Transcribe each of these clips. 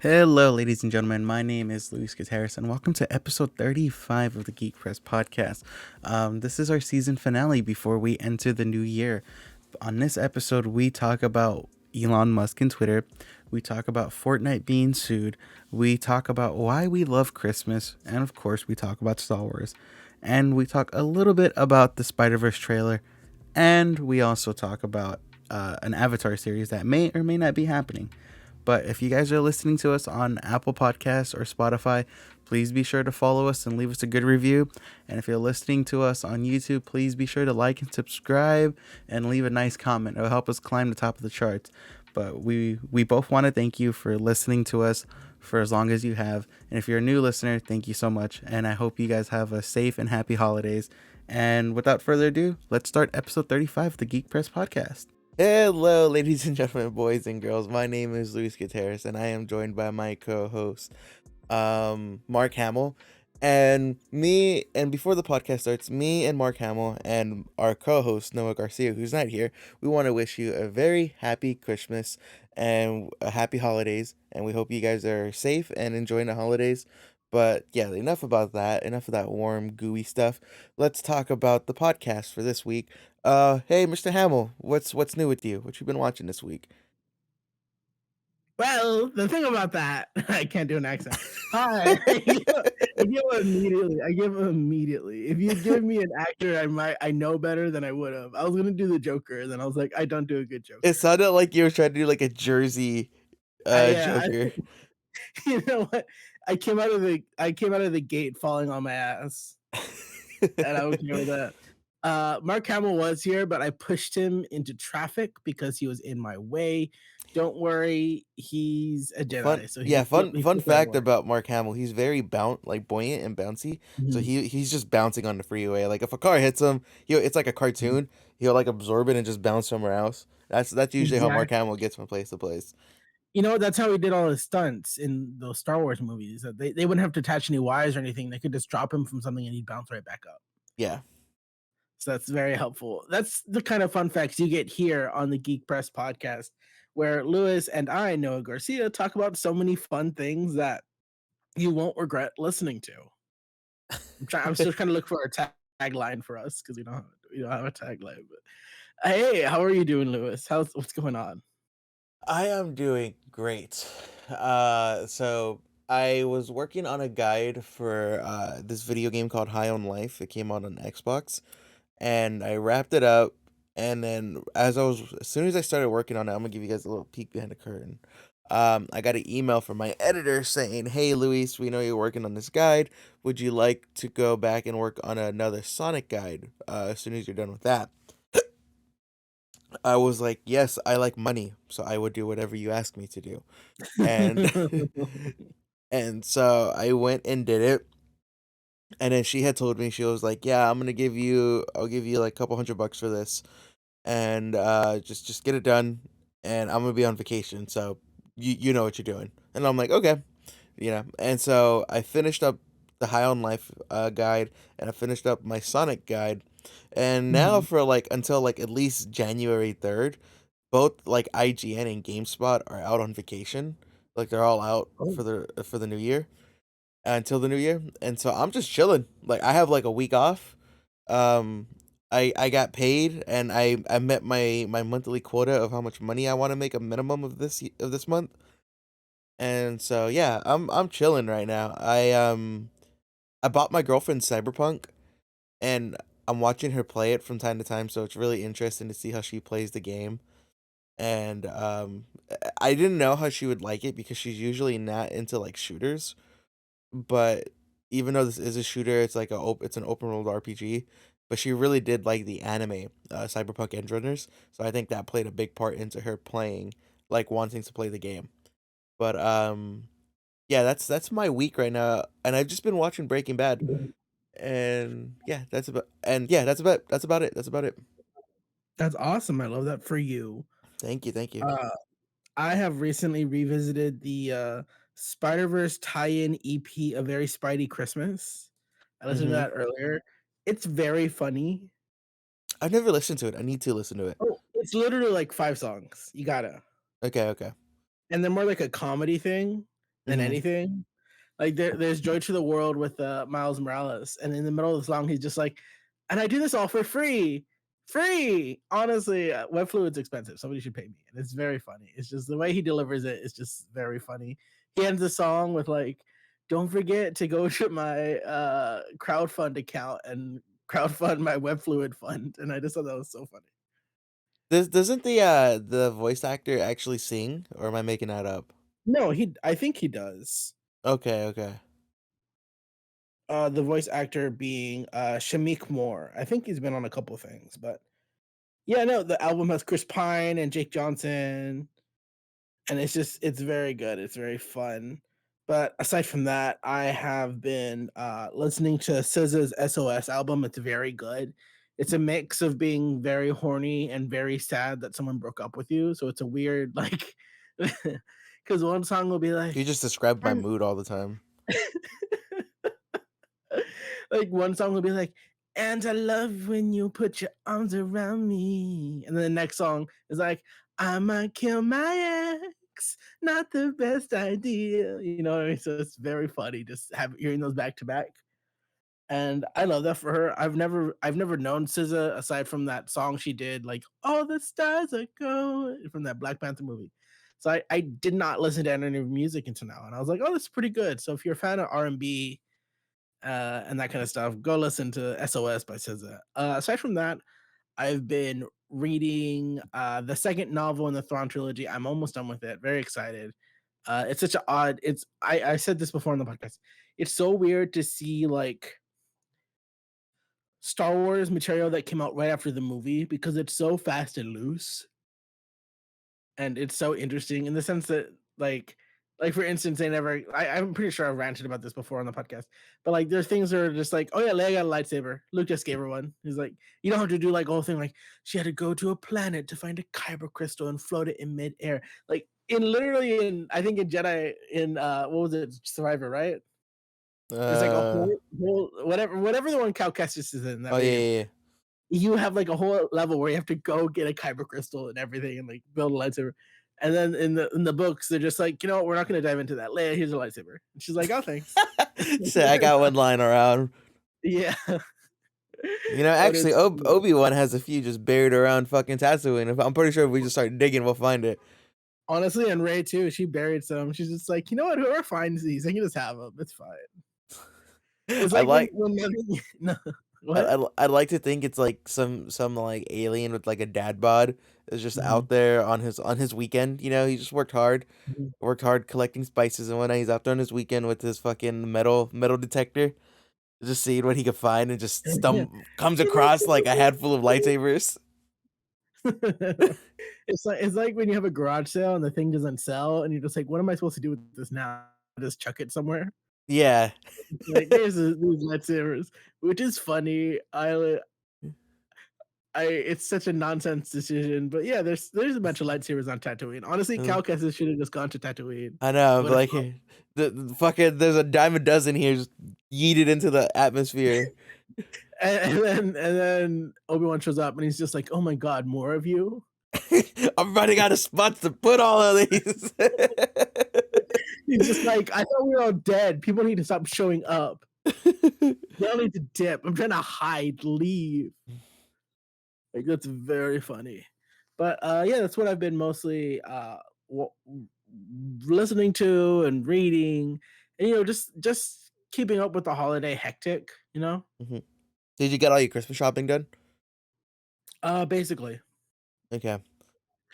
Hello, ladies and gentlemen. My name is Luis Gutierrez, and welcome to episode 35 of the Geek Press podcast. This is our season finale before we enter the new year. On this episode, we talk about Elon Musk and Twitter. We talk about Fortnite being sued. We talk about why we love Christmas. And of course, we talk about Star Wars. And we talk a little bit about the Spider-Verse trailer. And we also talk about an Avatar series that may or may not be happening. But if you guys are listening to us on Apple Podcasts or Spotify, please be sure to follow us and leave us a good review. And if you're listening to us on YouTube, please be sure to like and subscribe and leave a nice comment. It'll help us climb the top of the charts. But we both want to thank you for listening to us for as long as you have. And if you're a new listener, thank you so much. And I hope you guys have a safe and happy holidays. And without further ado, let's start episode 35 of the Geek Press podcast. Hello, ladies and gentlemen, boys and girls. My name is Luis Gutierrez, and I am joined by my co-host, Mark Hamill. And before the podcast starts, me and Mark Hamill and our co-host, Noah Garcia, who's not here, we want to wish you a very happy Christmas and a happy holidays. And we hope you guys are safe and enjoying the holidays. But yeah, enough about that. Enough of that warm, gooey stuff. Let's talk about the podcast for this week. Hey, Mr. Hamill, what's new with you? What you been watching this week? Well, the thing about that, I can't do an accent. Hi, I give immediately. I give immediately. If you give me an actor, I know better than I would have. I was gonna do the Joker, and then I was like, I don't do a good It Joker. sounded like you were trying to do like a Jersey I Joker. you know what? I came out of the gate falling on my ass, and I'm okay with that. Mark Hamill was here, but I pushed him into traffic because he was in my way. Don't worry, he's a Fun, Jedi, so yeah, he fun flipped right fact away. about Mark Hamill, he's very like buoyant and bouncy. So Mhm. he's just bouncing on the freeway. Like if a car hits him, it's like a cartoon. He'll like absorb it and just bounce somewhere else. That's usually how Mark Exactly. Hamill gets from place to place. That's how he did all his stunts in those Star Wars movies. That they wouldn't have to attach any wires or anything. They could just drop him from something and he'd bounce right back up. Yeah. So that's very helpful. That's the kind of fun facts you get here on the Geek Press podcast, where Lewis and I, Noah Garcia, talk about so many fun things that you won't regret listening to. I'm still trying to look for a tagline for us because we don't have a tagline. But hey, how are you doing, Lewis? What's going on? I am doing great. So I was working on a guide for this video game called High on Life. It came out on Xbox, and I wrapped it up. And then as soon as I started working on it, I'm gonna give you guys a little peek behind the curtain. I got an email from my editor saying, "Hey, Luis, we know you're working on this guide. Would you like to go back and work on another Sonic guide as soon as you're done with that?" I was like, "Yes, I like money, so I would do whatever you ask me to do." And and so I went and did it. And then she had told me, she was like, "Yeah, I'll give you like a couple $100 for this, and just get it done, and I'm gonna be on vacation, so you know what you're doing." And I'm like, "Okay." And so I finished up the High on Life guide, and I finished up my Sonic guide, and now Mhm. for like until like at least January 3rd, both like IGN and GameSpot are out on vacation. Like they're all out Oh, for the new year, until the new year. And so I'm just chilling. Like I have like a week off. Um I got paid, and I met my monthly quota of how much money I want to make a minimum of this month. And so yeah, I'm chilling right now. I bought my girlfriend Cyberpunk, and I'm watching her play it from time to time, so it's really interesting to see how she plays the game. And I didn't know how she would like it because she's usually not into like shooters, but even though this is a shooter, it's like it's an open world RPG. But she really did like the anime, Cyberpunk Edgerunners, so I think that played a big part into her playing, like wanting to play the game. But yeah, that's my week right now, and I've just been watching Breaking Bad, and yeah, that's about it. That's about it. that's awesome. I love that for you. Thank you, thank you. Uh, I have recently revisited the Spider-Verse tie-in EP, A Very Spidey Christmas. I listened to Mm-hmm. that earlier. It's very funny. I've never listened to it. I need to listen to it. Oh, it's literally like 5 songs. You gotta. Okay, okay. And they're more like a comedy thing. than Mm-hmm. anything. Like there's Joy to the World with Miles Morales, and in the middle of the song, he's just like, "And I do this all for free, free." Honestly, web fluid's expensive. Somebody should pay me, and it's very funny. It's just the way he delivers it is just very funny. He ends the song with like, "Don't forget to go to my crowdfund account and crowdfund my web fluid fund," and I just thought that was so funny. Doesn't the voice actor actually sing, or am I making that up? No, I think he does. Okay, okay. The voice actor being Shamik Moore. I think he's been on a couple things, but yeah, no, the album has Chris Pine and Jake Johnson, and it's very good. It's very fun. But aside from that, I have been listening to SZA's SOS album. It's very good. It's a mix of being very horny and very sad that someone broke up with you. So it's a weird like because one song will be like, You just described my and mood all the time. like one song will be like, and I love when you put your arms around me. And then the next song is like, I might kill my ex. Not the best idea. You know what I mean? So it's very funny just hearing those back to back. And I love that for her. I've never known SZA aside from that song she did, like all the stars are going from that Black Panther movie. So I did not listen to any of her music until now. And I was like, oh, that's pretty good. So if you're a fan of R&B and that kind of stuff, go listen to SOS by SZA. Aside from that, I've been reading the second novel in the Thrawn trilogy. I'm almost done with it. Very excited. It's such an odd. I said this before on the podcast. It's so weird to see like Star Wars material that came out right after the movie because it's so fast and loose, and it's so interesting in the sense that like for instance they never I'm pretty sure I've ranted about this before on the podcast, but like there's things that are just like, oh yeah, Leia got a lightsaber, Luke just gave her one. He's like, you don't have to do like a whole thing like she had to go to a planet to find a kyber crystal and float it in midair, like in literally in I think in Jedi in what was it, Survivor, right? There's like a Uh whole whatever the one Cal Kestis is in that oh yeah, video, yeah, yeah. you have like a whole level where you have to go get a kyber crystal and everything and like build a lightsaber. And then in the books, they're just like, you know what, we're not gonna dive into that. Leia, here's a lightsaber. And she's like, oh thanks. So I got one line around. Yeah. You know, But actually, it's Obi-Wan has a few just buried around fucking Tatooine. I'm pretty sure if we just start digging, we'll find it. honestly, and Ray too, she buried some. She's just like, you know what, whoever finds these, they can just have them. It's fine. It's I like when like. nothing no, what? I'd like to think it's like some like alien with like a dad bod is just Mhm. out there on his weekend. You know, he just Mhm. worked hard collecting spices and whatnot. He's out there on his weekend with his fucking metal detector, just seeing what he could find, and just comes across like a handful of lightsabers. It's like when you have a garage sale and the thing doesn't sell, and you're just like, "What am I supposed to do with this now? Just chuck it somewhere?" Yeah. Like, "Here's these lightsabers," which is funny. It's such a nonsense decision, but yeah, there's a bunch of lightsabers on Tatooine. Honestly, Uh, Cal Kestis should have just gone to Tatooine. I know, It but would have like the fucking there's a dime a dozen here just yeeted into the atmosphere. and then Obi-Wan shows up and he's just like, "Oh my god, more of you?" I'm running out of spots to put all of these. He's just like, "I thought we were all dead. People need to stop showing up. They all need to dip. I'm trying to hide, leave." Like that's very funny. But yeah, that's what I've been mostly listening to and reading, and just keeping up with the holiday hectic. Mhm. Did you get all your Christmas shopping done? Basically, Okay.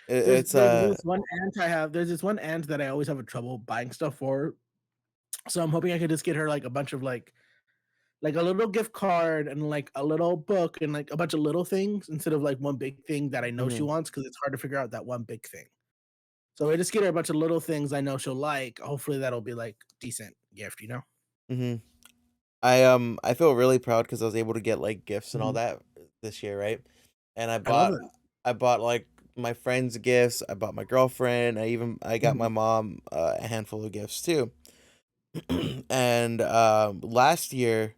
there's It's there's this one aunt I have. There's this one aunt that I always have a trouble buying stuff for. So I'm hoping I could just get her like a bunch of like a little gift card and like a little book and like a bunch of little things instead of like one big thing that I know she mhm, wants because it's hard to figure out that one big thing. So I just get her a bunch of little things I know she'll like. Hopefully that'll be like decent gift. mhm. I feel really proud because I was able to get like gifts and all Mhm. that this year, right? And I love it. I bought like my friends gifts. I bought my girlfriend. I got my Mhm. mom a handful of gifts too. And last year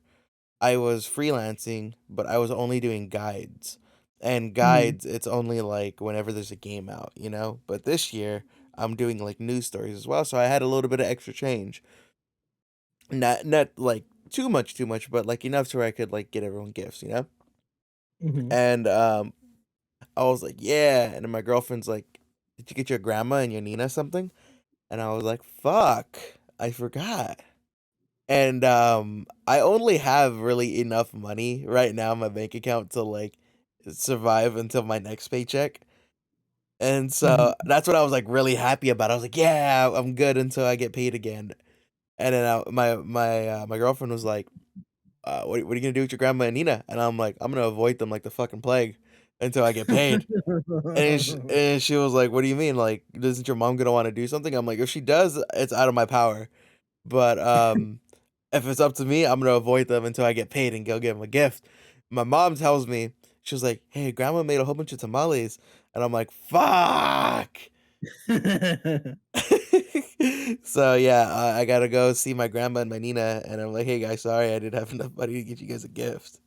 I was freelancing, but I was only doing guides. And Mhm. guides, it's only like whenever there's a game out, you know? But this year, I'm doing like news stories as well, so I had a little bit of extra change. Not like too much, but like enough to where I could like get everyone gifts, you know? Hmm. And I was like, yeah. And then my girlfriend's like, did you get your grandma and your Nina something? And I was like, fuck, I forgot. And I only have really enough money right now in my bank account to like survive until my next paycheck. And so Hmm. that's what I was like really happy about. I was like, yeah, I'm good until I get paid again. And then my girlfriend was like, what are you gonna do with your grandma and Nina? And I'm like, I'm gonna avoid them like the fucking plague until I get paid. And she was like, "What do you mean? Like, isn't your mom gonna want to do something?" I'm like, "If she does, it's out of my power. But if it's up to me, I'm gonna avoid them until I get paid and go give them a gift." My mom tells me she was like, "Hey, grandma made a whole bunch of tamales," and I'm like, "Fuck." So yeah, I gotta go see my grandma and my Nina, and I'm like, "Hey guys, sorry I didn't have enough money to get you guys a gift."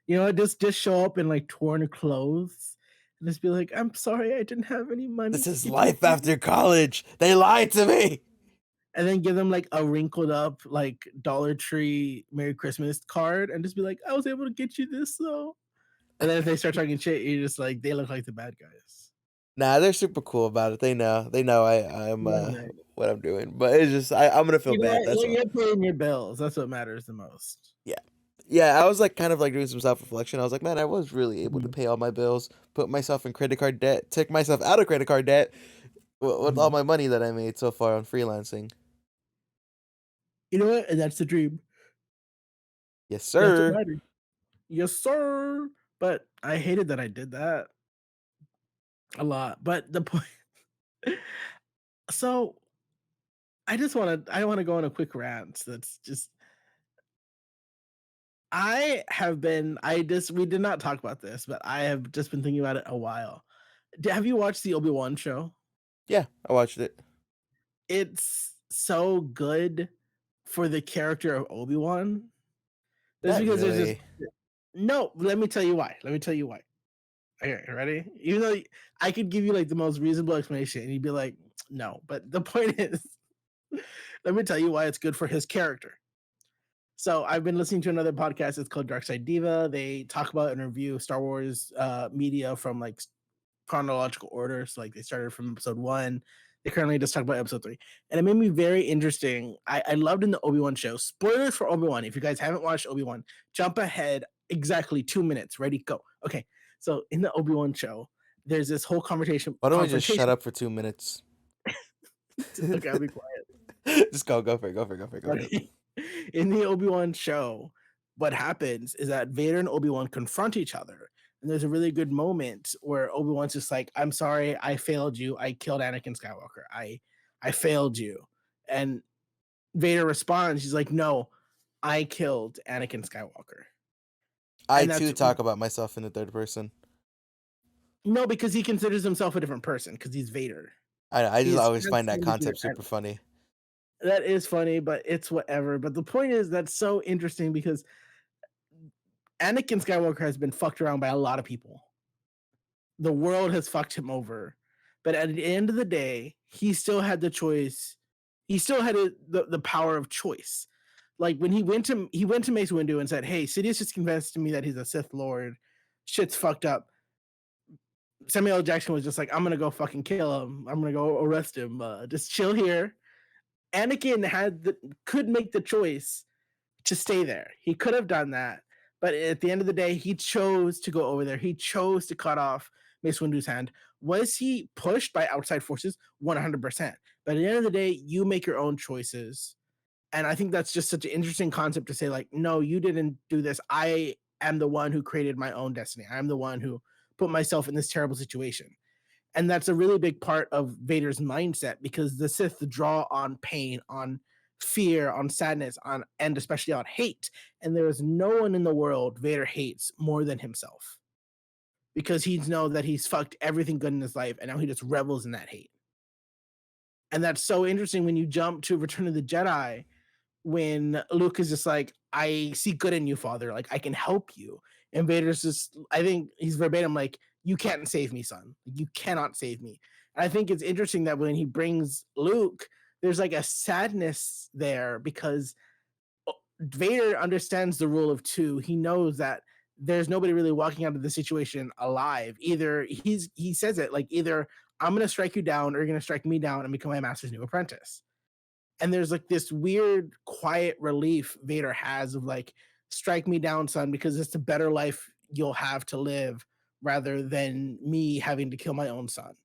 You know, just show up in like torn clothes and just be like, "I'm sorry, I didn't have any money This to is get you life gifts," after college. They lied to me. and then give them like a wrinkled up like Dollar Tree Merry Christmas card, and just be like, "I was able to get you this though." And then if they start talking shit, you're just like, they look like the bad guys. Nah, they're super cool about it. They know. They know I'm Yeah, right. what I'm doing. But it's just I'm gonna feel You know bad. what? That's Well, all. you're paying your bills. That's what matters the most. Yeah. Yeah, I was like kind of like doing some self-reflection. I was like, man, I was really able to Mhm, pay all my bills, put myself in credit card debt, took myself out of credit card debt with all mhm. my money that I made so far on freelancing. You know what? And that's the dream. Yes, That's what sir. matters. Yes, sir. But I hated that I did that a lot. But the point, so I want to go on a quick rant. That's just I just we did not talk about this, but I have just been thinking about it a while. Have you watched the Obi-Wan show? Yeah, I watched it. It's so good for the character of Obi-Wan. That's Not because there's just really. no, let me tell you why. Let me tell you why. Okay, ready? Even though I could give you like the most reasonable explanation and you'd be like, no, but the point is, let me tell you why it's good for his character. So I've been listening to another podcast. It's called Dark Side Diva. They talk about and review Star Wars media from like chronological order. So like they started from episode one. They currently just talk about episode three. And it made me very interesting. I loved in the Obi-Wan show. Spoilers for Obi-Wan. If you guys haven't watched Obi-Wan, jump ahead exactly 2 minutes. Ready, go. Okay. So in the Obi-Wan show, there's this whole conversation Why don't we just shut confrontation. up for 2 minutes? Okay, I'll be quiet. Just go for it. Go for it. Go for it. Go for it. Okay. In the Obi-Wan show, what happens is that Vader and Obi-Wan confront each other. And there's a really good moment where Obi-Wan's just like, "I'm sorry, I failed you. I killed Anakin Skywalker. I failed you." And Vader responds, he's like, "No, I killed Anakin Skywalker." I And too that's talk about myself in the third person. no, because he considers himself a different person because he's Vader. I just He's always find that transcended, concept and super funny. that is funny, but it's whatever. But the point is that's so interesting because Anakin Skywalker has been fucked around by a lot of people. The world has fucked him over. But at the end of the day, he still had the choice. He still had the power of choice. Like when he went to Mace Windu and said, "Hey, Sidious just convinced me that he's a Sith Lord. Shit's fucked up." Samuel L. Jackson was just like, "I'm gonna go fucking kill him. I'm gonna go arrest him. Just chill here." Anakin could make the choice to stay there. He could have done that, but at the end of the day, he chose to go over there. He chose to cut off Mace Windu's hand. Was he pushed by outside forces? 100%. But at the end of the day, you make your own choices. And I think that's just such an interesting concept to say, like, no, you didn't do this. I am the one who created my own destiny. I'm the one who put myself in this terrible situation. And that's a really big part of Vader's mindset because the Sith draw on pain, on fear, on sadness, on and especially on hate. And there is no one in the world Vader hates more than himself because he's know that he's fucked everything good in his life and now he just revels in that hate. And that's so interesting when you jump to Return of the Jedi when Luke is just like, "I see good in you, Father. Like I can help you." And Vader's just, I think he's verbatim like, "You can't save me, son. You cannot save me." I think it's interesting that when he brings Luke, there's like a sadness there because Vader understands the rule of two. He knows that there's nobody really walking out of the situation alive. Either he says it like either I'm gonna strike you down or you're gonna strike me down and become my master's new apprentice. And there's like this weird quiet relief Vader has of like strike me down, son, because it's a better life you'll have to live rather than me having to kill my own son.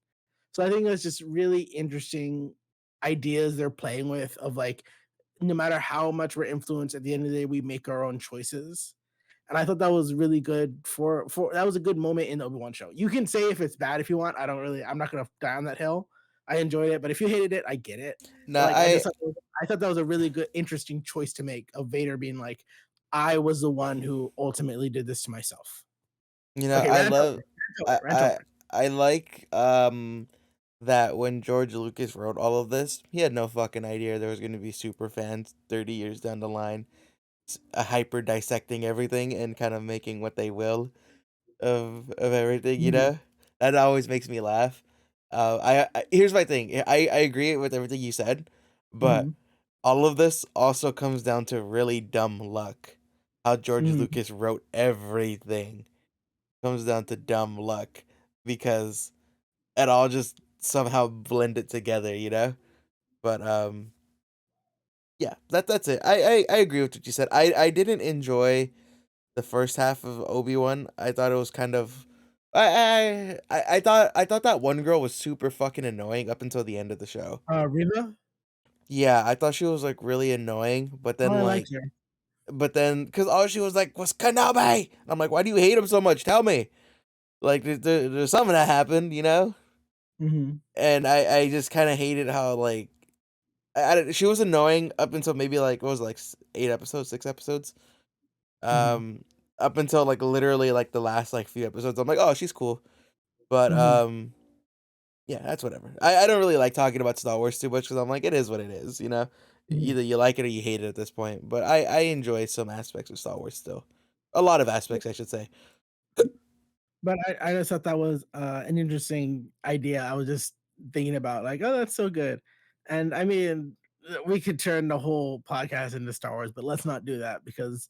So I think that's just really interesting ideas they're playing with of like no matter how much we're influenced, at the end of the day, we make our own choices. And I thought that was really good for that was a good moment in the Obi-Wan show. You can say if it's bad if you want. I'm not gonna die on that hill. I enjoyed it, but if you hated it, I get it. No, But like I thought that was a really good, interesting choice to make of Vader being like, I was the one who ultimately did this to myself. Okay, I rant love over, rant over, I rant I over. I like that when George Lucas wrote all of this, he had no fucking idea there was going to be super fans 30 years down the line, hyper dissecting everything and kind of making what they will of everything, you Mhm, know? That always makes me laugh. Here's my thing. I agree with everything you said, but mhm, all of this also comes down to really dumb luck. How George mhm. Lucas wrote everything comes down to dumb luck because it all just somehow blended together, you know? But yeah, that's it. I agree with what you said. I didn't enjoy the first half of Obi-Wan. I thought it was kind of I thought that one girl was super fucking annoying up until the end of the show. Riva? Yeah, I thought she was like really annoying, Oh, I liked her. but then because all she was like was Kenobi. I'm like, why do you hate him so much? Tell me. Like there's something that happened, you know? Mhm, And I just kind of hated how like she was annoying up until maybe like what was it, like 8 episodes, 6 episodes. mhm, Um, up until like literally like the last like few episodes, I'm like, oh, she's cool. But mhm. yeah, that's whatever. I don't really like talking about Star Wars too much because I'm like, it is what it is, you know. Mhm. Either you like it or you hate it at this point. But I enjoy some aspects of Star Wars still, a lot of aspects, I should say. But I just thought that was, an interesting idea. I was just thinking about like, "Oh, that's so good." And I mean, we could turn the whole podcast into Star Wars, but let's not do that because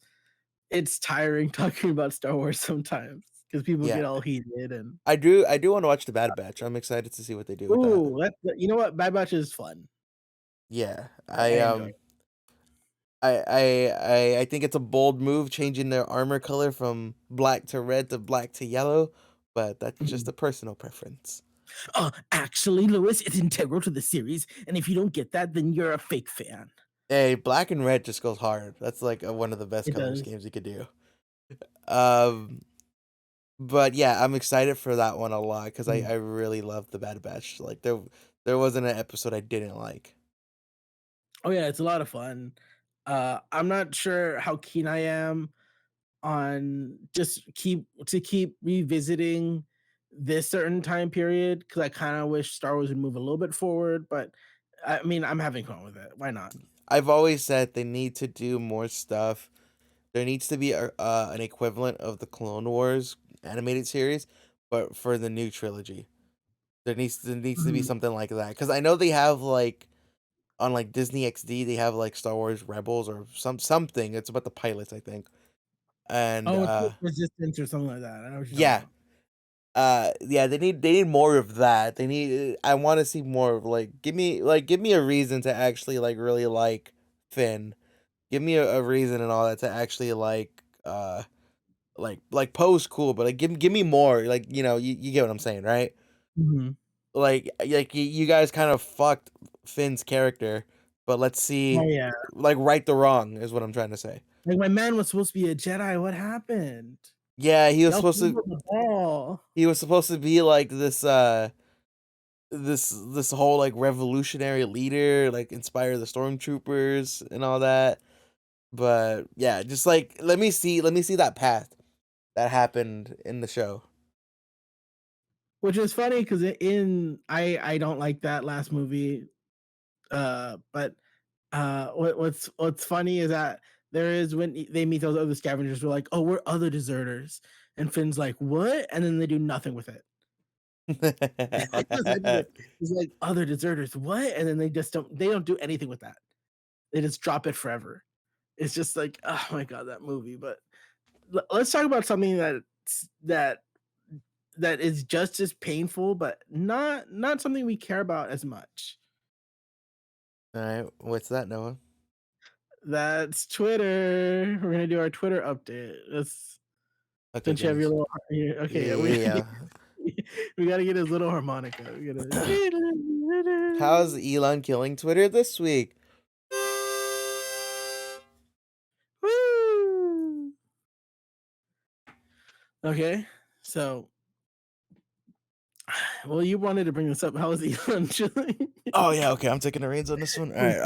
it's tiring talking about Star Wars sometimes because people Yeah, get all heated and I do want to watch the Bad Batch. I'm excited to see what they do with that. ooh, you know what? Bad Batch is fun. Yeah, I enjoy it. I think it's a bold move changing their armor color from black to red to black to yellow, but that's just Mhm. a personal preference. Actually, Lewis, it's integral to the series, and if you don't get that, then you're a fake fan. Hey, black and red just goes hard. That's like one of the best It color does. schemes you could do. Um, but yeah, I'm excited for that one a lot because Mhm. I really love the Bad Batch. Like there wasn't an episode I didn't like. Oh yeah, it's a lot of fun. I'm not sure how keen I am on keep revisiting this certain time period because I kind of wish Star Wars would move a little bit forward. But I mean, I'm having fun with it. Why not? I've always said they need to do more stuff. There needs to be an equivalent of the Clone Wars animated series, but for the new trilogy. There needs to be Mhm. something like that because I know they have like on like Disney XD they have like Star Wars Rebels or something. It's about the pilots, I think. And Oh, it's like Resistance or something like that. I know what you're talking yeah, about. yeah, they need more of that. I want to see more of like give me a reason to actually like really like Finn. Give me a reason and all that to actually like Poe's cool, but like give me more. Like you get what I'm saying, right? Mhm. Like you guys kind of fucked Finn's character, but let's Oh see, yeah, like right the wrong is what I'm trying to say. like my man was supposed to be a Jedi. What happened? Yeah, Y'all fumbled the ball. he was supposed to be like this whole like revolutionary leader, like inspire the stormtroopers and all that. But yeah, just like let me see that path that happened in the show. Which is funny because in I don't like that last movie. But what's funny is that there is when they meet those other scavengers, we're like, oh, we're other deserters, and Finn's like, what? And then they do nothing with it. Just ended it. He's like, "Other deserters, what?" And then they don't do anything with that. They just drop it forever. It's just like, oh my god, that movie. But let's talk about something that that is just as painful, but not something we care about as much. All right, what's that, Noah? That's Twitter. We're gonna do our Twitter update. That's Okay, since you give have me. your little okay, yeah, we Yeah. we gotta get his little harmonica. We gotta How's Elon killing Twitter this week? Woo! Okay, so well, you wanted to bring this up. How was Elon chilling? Oh yeah, okay. I'm taking the reins on this one. All right.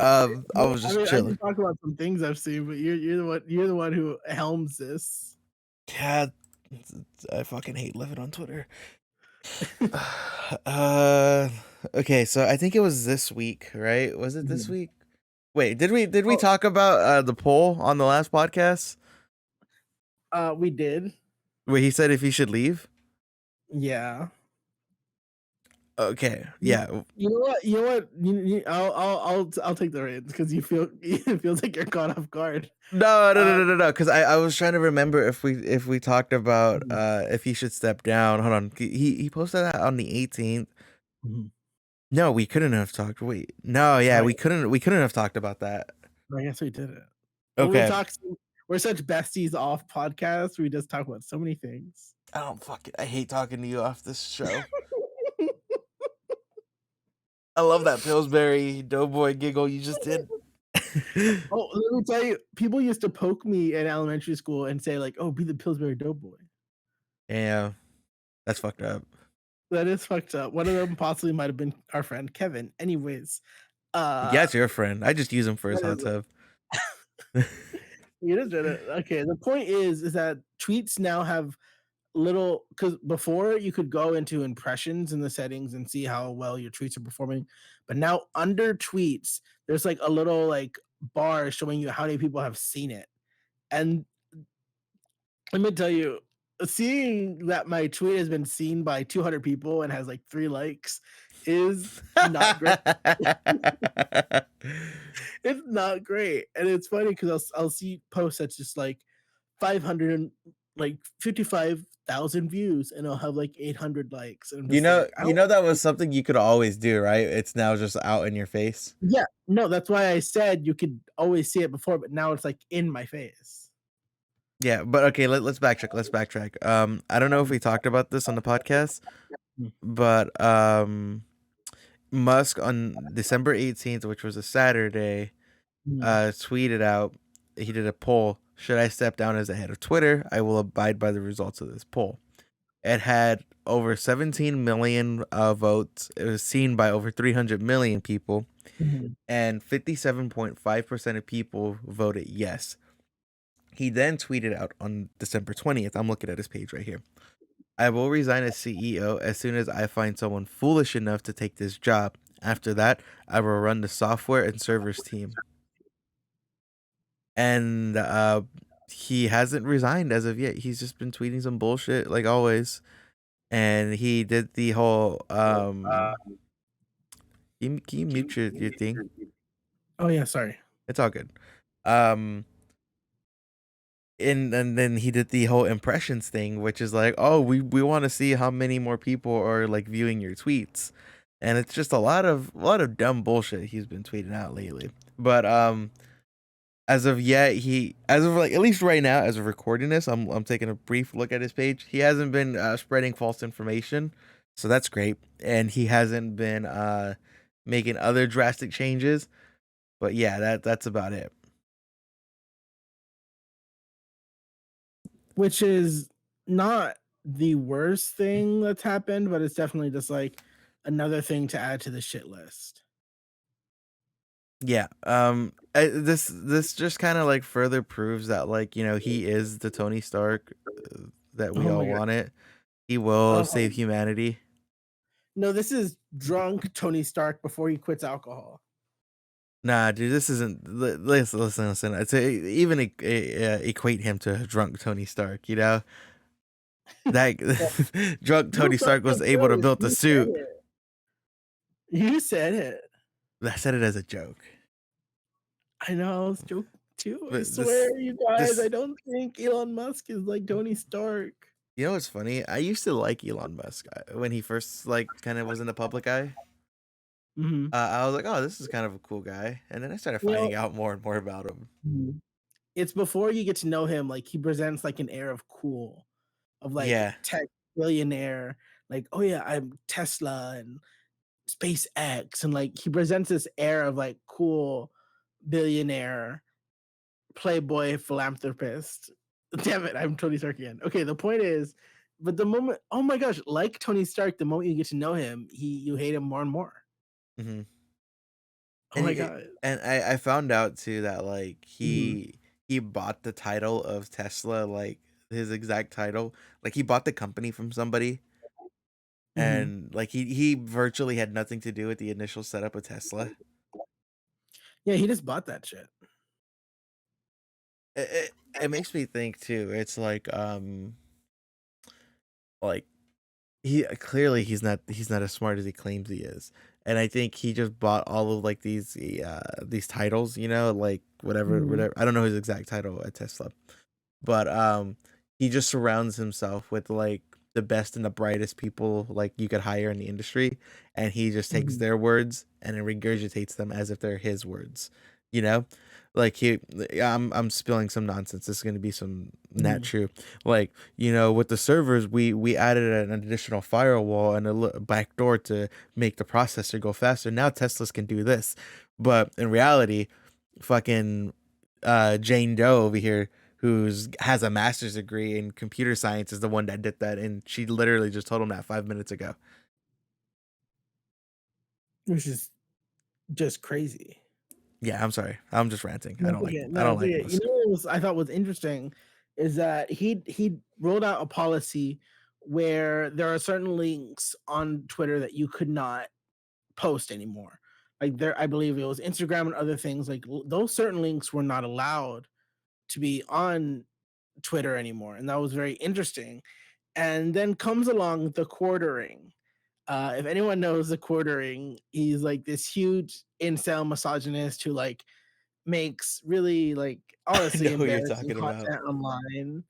I was I just mean, I chilling. can talk about some things I've seen, but you're the one who helms this. Yeah, I fucking hate living on Twitter. Uh, okay. So I think it was this week, right? Was it this Mhm. week? Wait, did we Oh, talk about the poll on the last podcast we did. where he said if he should leave? Yeah. Okay. You Yeah. you know what? You know what? I'll take the reins because you feel it feels like you're caught off guard. No, no, no, Um, no, no, no. Because I was trying to remember if we talked about mhm, if he should step down. Hold on. He posted that on the 18th. mhm. No, we couldn't have talked. Wait. No, yeah, Right. we couldn't have talked about that. I guess we did it. Well, we Okay. talked. We're such besties off podcast. We just talk about so many things. I don't fuck it. I hate talking to you off this show. I love that Pillsbury Doughboy giggle you just did. Oh, let me tell you, people used to poke me in elementary school and say like, "Oh, be the Pillsbury Doughboy." Yeah, that's fucked up. That is fucked up. One of them possibly might have been our friend Kevin. Anyways, Yeah, uh, it's your friend. I just use him for his that hot is tub. you just did it. Okay, the point is that tweets now have little because before you could go into impressions in the settings and see how well your tweets are performing, but now under tweets, there's like a little like bar showing you how many people have seen it. And let me tell you, seeing that my tweet has been seen by 200 people and has like 3 likes is not great. It's not great, and it's funny because I'll see posts that's just like 500 and like 55,000 views, and I'll have like 800 likes, and I'm you just know, like, I you don't. know that was something you could always do, right? It's now just out in your face. Yeah, no, that's why I said you could always see it before, but now it's like in my face. Yeah, but okay, let's backtrack. Let's backtrack. I don't know if we talked about this on the podcast, Mm, but Musk on December 18th, which was a Saturday, mm, tweeted out, he did a poll. Should I step down as the head of Twitter? I will abide by the results of this poll. It had over 17 million votes. It was seen by over 300 million people, mhm, and 57.5% of people voted yes. He then tweeted out on December 20th. I'm looking at his page right here. I will resign as CEO as soon as I find someone foolish enough to take this job. After that, I will run the software and servers team. And he hasn't resigned as of yet. He's just been tweeting some bullshit like always. And he did the whole can you mute your thing? Oh yeah, sorry. It's all good. Um and then he did the whole impressions thing, which is like, oh, we want to see how many more people are like viewing your tweets. And it's just a lot of dumb bullshit he's been tweeting out lately. But as of yet, as of like at least right now, as of recording this, I'm taking a brief look at his page. He hasn't been spreading false information, so that's great. And he hasn't been making other drastic changes. But yeah, that's about it. Which is not the worst thing that's happened, but it's definitely just like another thing to add to the shit list. Yeah. This just kind of like further proves that like he is the Tony Stark that we Oh all my god. wanted. He will Uh-huh. save humanity. No, this is drunk Tony Stark before he quits alcohol. Nah, dude, this isn't. Listen. I'd say even equate him to a drunk Tony Stark. You know. That Yeah. drunk No, Tony for Stark real, was able to build the you said suit. it. You said it. I said it as a joke, I know, I was joking too. I but swear, you guys, I this, don't think Elon Musk is like Tony Stark. you know what's funny? I used to like Elon Musk when he first like kind of was in the public eye. Mhm. I was like, oh, this is kind of a cool guy, and then I started You know, finding out more and more about him. Mhm. It's before you get to know him, like, he presents, like, an air of cool, of, like, Yeah. tech billionaire, like, "Oh, yeah, I'm Tesla and SpaceX," and, like, he presents this air of, like, cool billionaire, playboy philanthropist. Damn it, I'm Tony Stark again. Okay, the point is, but the moment oh my gosh, like Tony Stark, the moment you get to know him, you hate him more and more. Hmm. Oh And my he, god. and I found out too that like Mhm, he bought the title of Tesla, like his exact title. Like he bought the company from somebody, mhm. and like he virtually had nothing to do with the initial setup of Tesla. Yeah, he just bought that shit. It makes me think too. It's like he clearly he's not as smart as he claims he is. And I think he just bought all of like these titles, you know, like Mhm, whatever. I don't know his exact title at Tesla, but he just surrounds himself with like the best and the brightest people like you could hire in the industry, and he just takes mhm, their words and then regurgitates them as if they're his words, you know. Like I'm spilling some nonsense. This is going to be some not mhm. true. Like, you know, with the servers, we added an additional firewall and a back door to make the processor go faster. Now Teslas can do this, but in reality, fucking Jane Doe over here, who's has a master's degree in computer science, is the one that did that, and she literally just told him that 5 minutes ago. Which is just crazy. Yeah, I'm sorry. I'm just ranting. No, it's okay. I No, don't it's like okay. You Musk. know what was I thought was interesting is that he rolled out a policy where there are certain links on Twitter that you could not post anymore. Like there, I believe it was Instagram and other things. Like those certain links were not allowed to be on Twitter anymore, and that was very interesting. And then comes along the quartering. If anyone knows the quartering, he's like this huge incel misogynist who like makes really like I know honestly who you're embarrassing talking about. content online.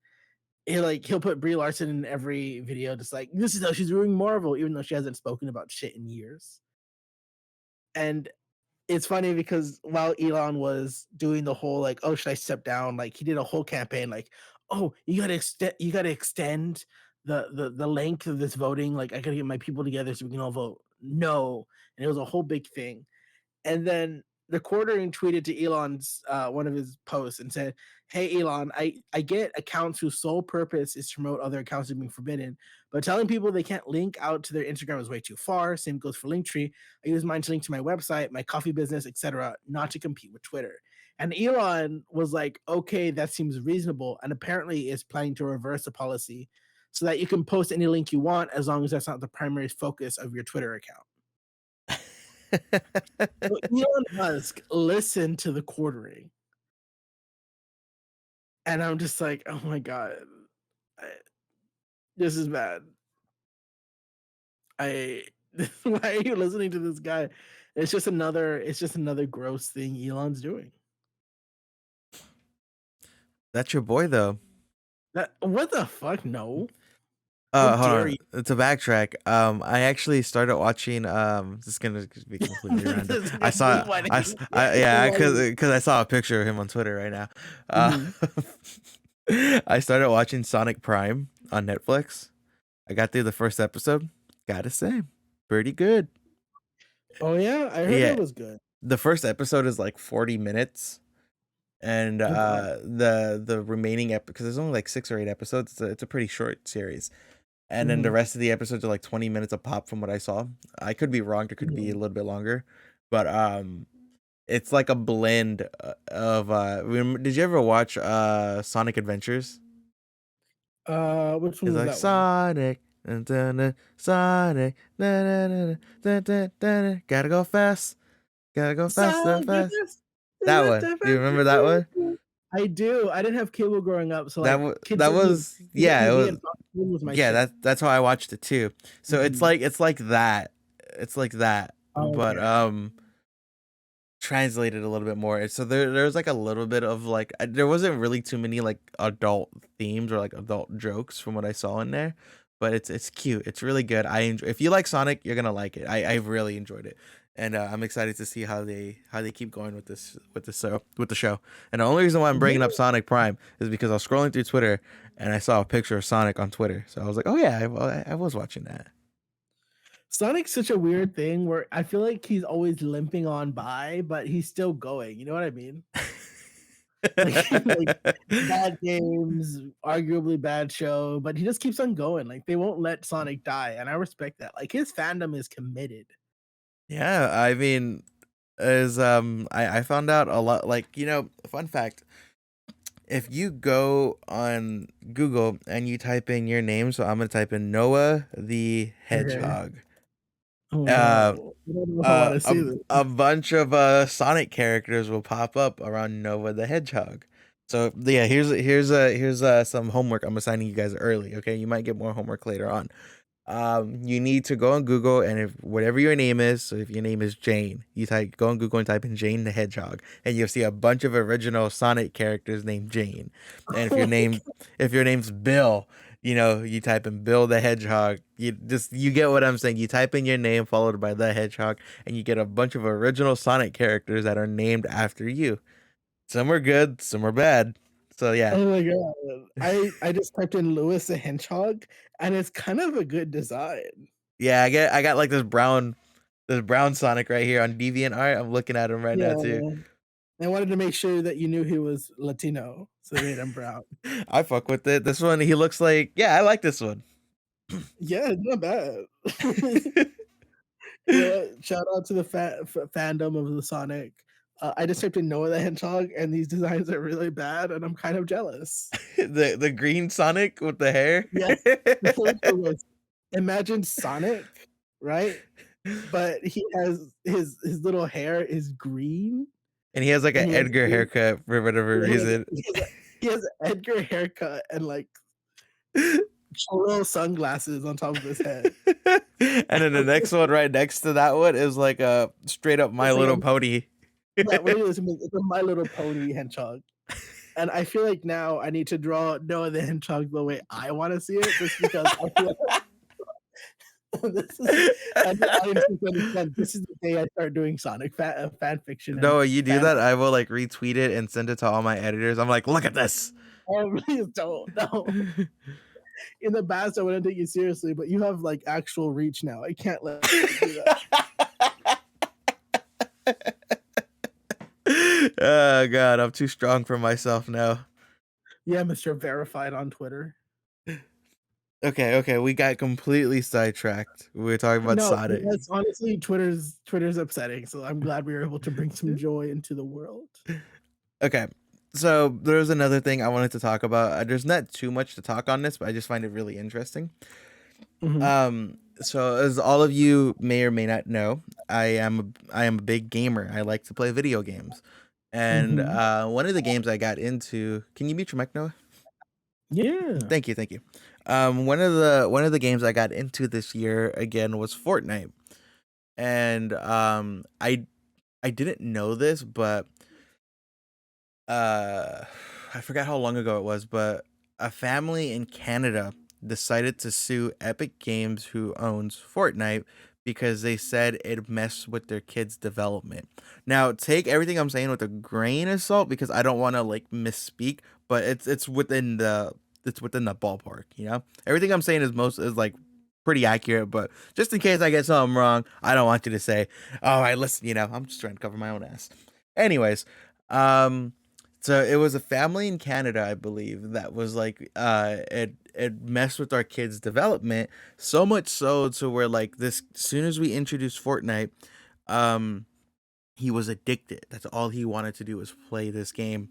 He'll put Brie Larson in every video, just like this is how she's ruining Marvel, even though she hasn't spoken about shit in years. And it's funny because while Elon was doing the whole like, oh, should I step down? Like he did a whole campaign like, oh, you gotta extend the length of this voting. Like I gotta get my people together so we can all vote no. And it was a whole big thing. And then the quartering tweeted to Elon's one of his posts and said, "Hey Elon, I get accounts whose sole purpose is to promote other accounts being forbidden, but telling people they can't link out to their Instagram is way too far. Same goes for Linktree. I use mine to link to my website, my coffee business, etc., not to compete with Twitter." And Elon was like, "Okay, that seems reasonable," and apparently is planning to reverse the policy so that you can post any link you want as long as that's not the primary focus of your Twitter account. So Elon Musk listened to the quartering, and I'm just like, "Oh my god, I this is bad. I why are you listening to this guy?" It's just another gross thing Elon's doing. That's your boy though. That what the fuck? No. How Hold dare on. you? To backtrack, I actually started watching. This is gonna be completely random. This is gonna be funny. Yeah, Why? because I saw a picture of him on Twitter right now. Uh, Mhm. I started watching Sonic Prime on Netflix. I got through the first episode. Gotta say, pretty good. Oh, yeah? I heard it Yeah, was good. the first episode is like 40 minutes, and Oh god. the remaining because there's only like 6 or 8 episodes. It's a pretty short series, and then the Mhm, rest of the episodes are like 20 minutes a pop from what I saw. I could be wrong. There could be a mhm. little bit longer, but it's like a blend of did you ever watch Sonic Adventures? Which one It's was like that one? Sonic and then Sonic na, na, na, na, na, na, na, na, gotta go fast, gotta go faster Sonic fast. Adventures. That one. Do you remember that one? I do. I didn't have cable growing up, so That like was Kid that Disney, was Kid yeah, it TV was and Fox Kids was my yeah, shit. that's how I watched it too. So Mhm. it's like that. It's like that. But Okay. translated a little bit more. So there's like a little bit of like there wasn't really too many like adult themes or like adult jokes from what I saw in there, but it's cute. It's really good. I enjoy. If you like Sonic, you're gonna like it. I really enjoyed it, and I'm excited to see how they keep going with the show. And the only reason why I'm bringing up Yeah. Sonic Prime is because I was scrolling through Twitter and I saw a picture of Sonic on Twitter. So I was like, oh yeah, I was watching that. Sonic's such a weird thing where I feel like he's always limping on by, but he's still going. You know what I mean? Like bad games, arguably bad show, but he just keeps on going. Like they won't let Sonic die, and I respect that. Like his fandom is committed. Yeah, I mean, is I found out a lot. Like, fun fact, if you go on Google and you type in your name, so I'm gonna type in Noah the Okay. Hedgehog. Oh Uh, no, I don't know if I want to see this. a bunch of Sonic characters will pop up around Nova the Hedgehog. So yeah, here's some homework I'm assigning you guys early. Okay, you might get more homework later on. You need to go on Google, and if whatever your name is, so if your name is Jane, you go on Google and type in Jane the Hedgehog, and you'll see a bunch of original Sonic characters named Jane. And if your name's Bill, you type in Bill the Hedgehog. You get what I'm saying. You type in your name followed by the Hedgehog, and you get a bunch of original Sonic characters that are named after you. Some are good, some are bad. So yeah, Oh my god. I just typed in Lewis the Hedgehog and it's kind of a good design. yeah, I got like this brown Sonic right here on DeviantArt. I'm looking at him right now too. Yeah. I wanted to make sure that you knew he was Latino, so they made him brown. I fuck with it. This one, he looks like, yeah, I like this one. Yeah, not bad. You know what? Shout out to the fandom of the Sonic. I just typed in Noah the Hedgehog, and these designs are really bad, and I'm kind of jealous. The green Sonic with the hair. Yes. Look at this. Imagine Sonic, right? But he has his little hair is green, And he has like an and he has Edgar haircut for whatever yeah, reason. he has an Edgar haircut and like little sunglasses on top of his head. And then the next one right next to that one is like a straight up My It's like a Little Pony. yeah, what it is, it's a My Little Pony hedgehog. And I feel like now I need to draw Noah the Hedgehog the way I want to see it, just because I feel this is and the audience needs to understand this is the day I start doing Sonic fan fiction and No, you do fan. that, I will like retweet it and send it to all my editors. I'm like, look at this. Oh, please don't. No. In the past, I wouldn't take you seriously, but you have like actual reach now. I can't let you do that. Oh god, I'm too strong for myself now. Yeah, Mr. Verified on Twitter. Okay, we got completely sidetracked. We were talking about No, Sonic. that's honestly Twitter's upsetting. So I'm glad we were able to bring some joy into the world. Okay, so there's another thing I wanted to talk about. There's not too much to talk on this, but I just find it really interesting. Mhm, So as all of you may or may not know, I am a big gamer. I like to play video games, and mhm. one of the games I got into. Can you mute your mic, Noah? Yeah. Thank you. One of the games I got into this year again was Fortnite, and I didn't know this, but uh, I forgot how long ago it was, but a family in Canada decided to sue Epic Games, who owns Fortnite, because they said it messed with their kids' development. Now, take everything I'm saying with a grain of salt because I don't want to like misspeak, but it's within the ballpark. Everything I'm saying is like pretty accurate, but just in case I get something wrong, I don't want you to say, "Oh, I listen." I'm just trying to cover my own ass. Anyways, um so it was a family in Canada, I believe, that was like it messed with our kids' development so much so to where like this as soon as we introduced Fortnite, um he was addicted. That's all he wanted to do was play this game.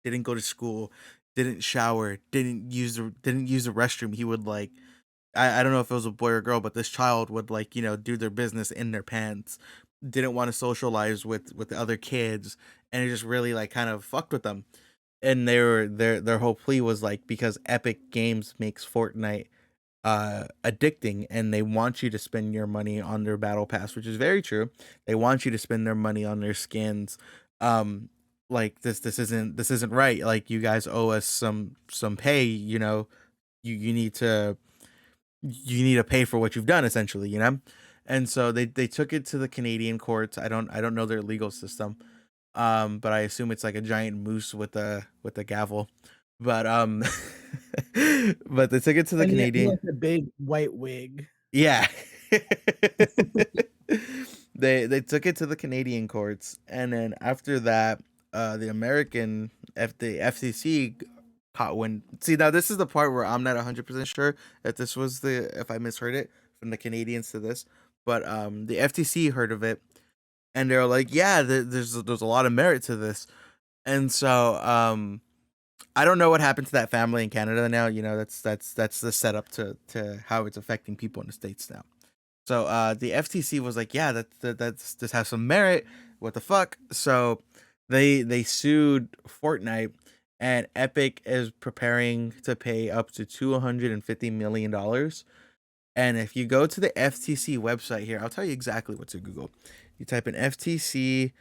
Didn't go to school, didn't shower, didn't use the restroom. He would like I don't know if it was a boy or girl, but this child would like, do their business in their pants. Didn't want to socialize with the other kids, and it just really like kind of fucked with them. and their whole plea was like because Epic Games makes Fortnite addicting, and they want you to spend your money on their battle pass, which is very true. They want you to spend their money on their skins. um like this isn't right. Like, you guys owe us some pay, you need to pay for what you've done, essentially, and so they took it to the Canadian courts. I don't know their legal system, but I assume it's like a giant moose with a gavel. But but they took it to the And he Canadian. has a big white wig. Yeah. They took it to the Canadian courts, and then after that, the the FCC caught wind. See, now this is the part where I'm not 100% sure if I misheard it from the Canadians to this, but the FTC heard of it, and they're like, yeah, there's a lot of merit to this, and so I don't know what happened to that family in Canada now. That's the setup to how it's affecting people in the States now. So the FTC was like, yeah, that's this has some merit. What the fuck? So they sued Fortnite, and Epic is preparing to pay up to $250 million. And if you go to the FTC website here, I'll tell you exactly what to Google. You type in FTC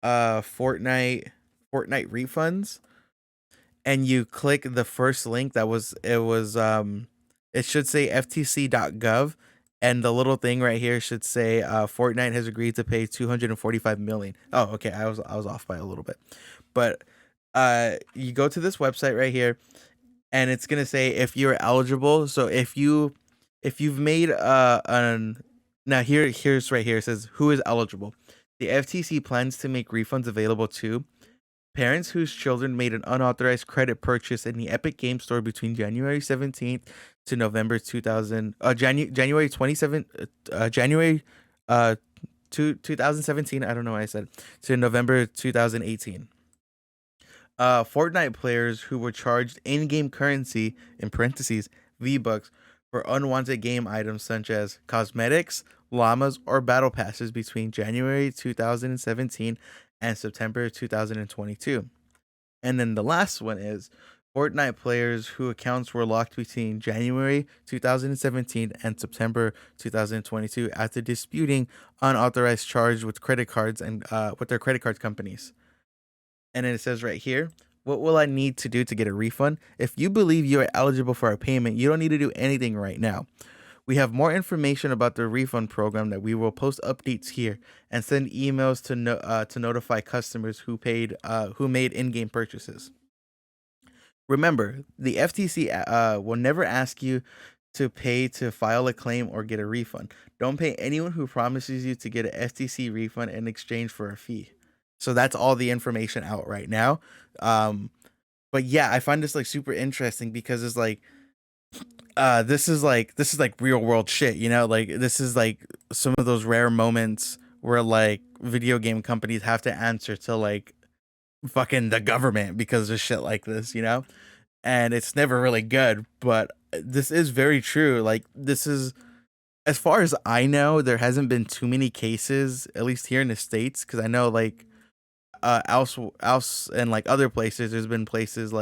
Fortnite refunds, and you click the first link it should say ftc.gov, and the little thing right here should say Fortnite has agreed to pay 245 million. Oh, okay, I was off by a little bit. But you go to this website right here, and it's going to say if you're eligible. So if you've made an now here's right here, it says who is eligible. The FTC plans to make refunds available to parents whose children made an unauthorized credit purchase in the Epic Game Store between January 17th to November 2000, January 27, January 2017. I don't know why I said to November 2018. Fortnite players who were charged in-game currency in parentheses V-Bucks for unwanted game items such as cosmetics, llamas, or battle passes between January 2017 and September 2022. And then the last one is Fortnite players whose accounts were locked between January 2017 and September 2022 after disputing unauthorized charge with credit cards and with their credit card companies. And then it says right here, what will I need to do to get a refund? If you believe you are eligible for a payment, you don't need to do anything right now. We have more information about the refund program that we will post updates here and send emails to notify customers who made in-game purchases. Remember, the FTC will never ask you to pay to file a claim or get a refund. Don't pay anyone who promises you to get an FTC refund in exchange for a fee. So that's all the information out right now. Um, but yeah, I find this like super interesting because it's like this is like real world shit, like this is like some of those rare moments where like video game companies have to answer to like fucking the government because of shit like this. And it's never really good, but this is very true. Like, this is, as far as I know, there hasn't been too many cases, at least here in the States, because I know like else and like other places, there's been cases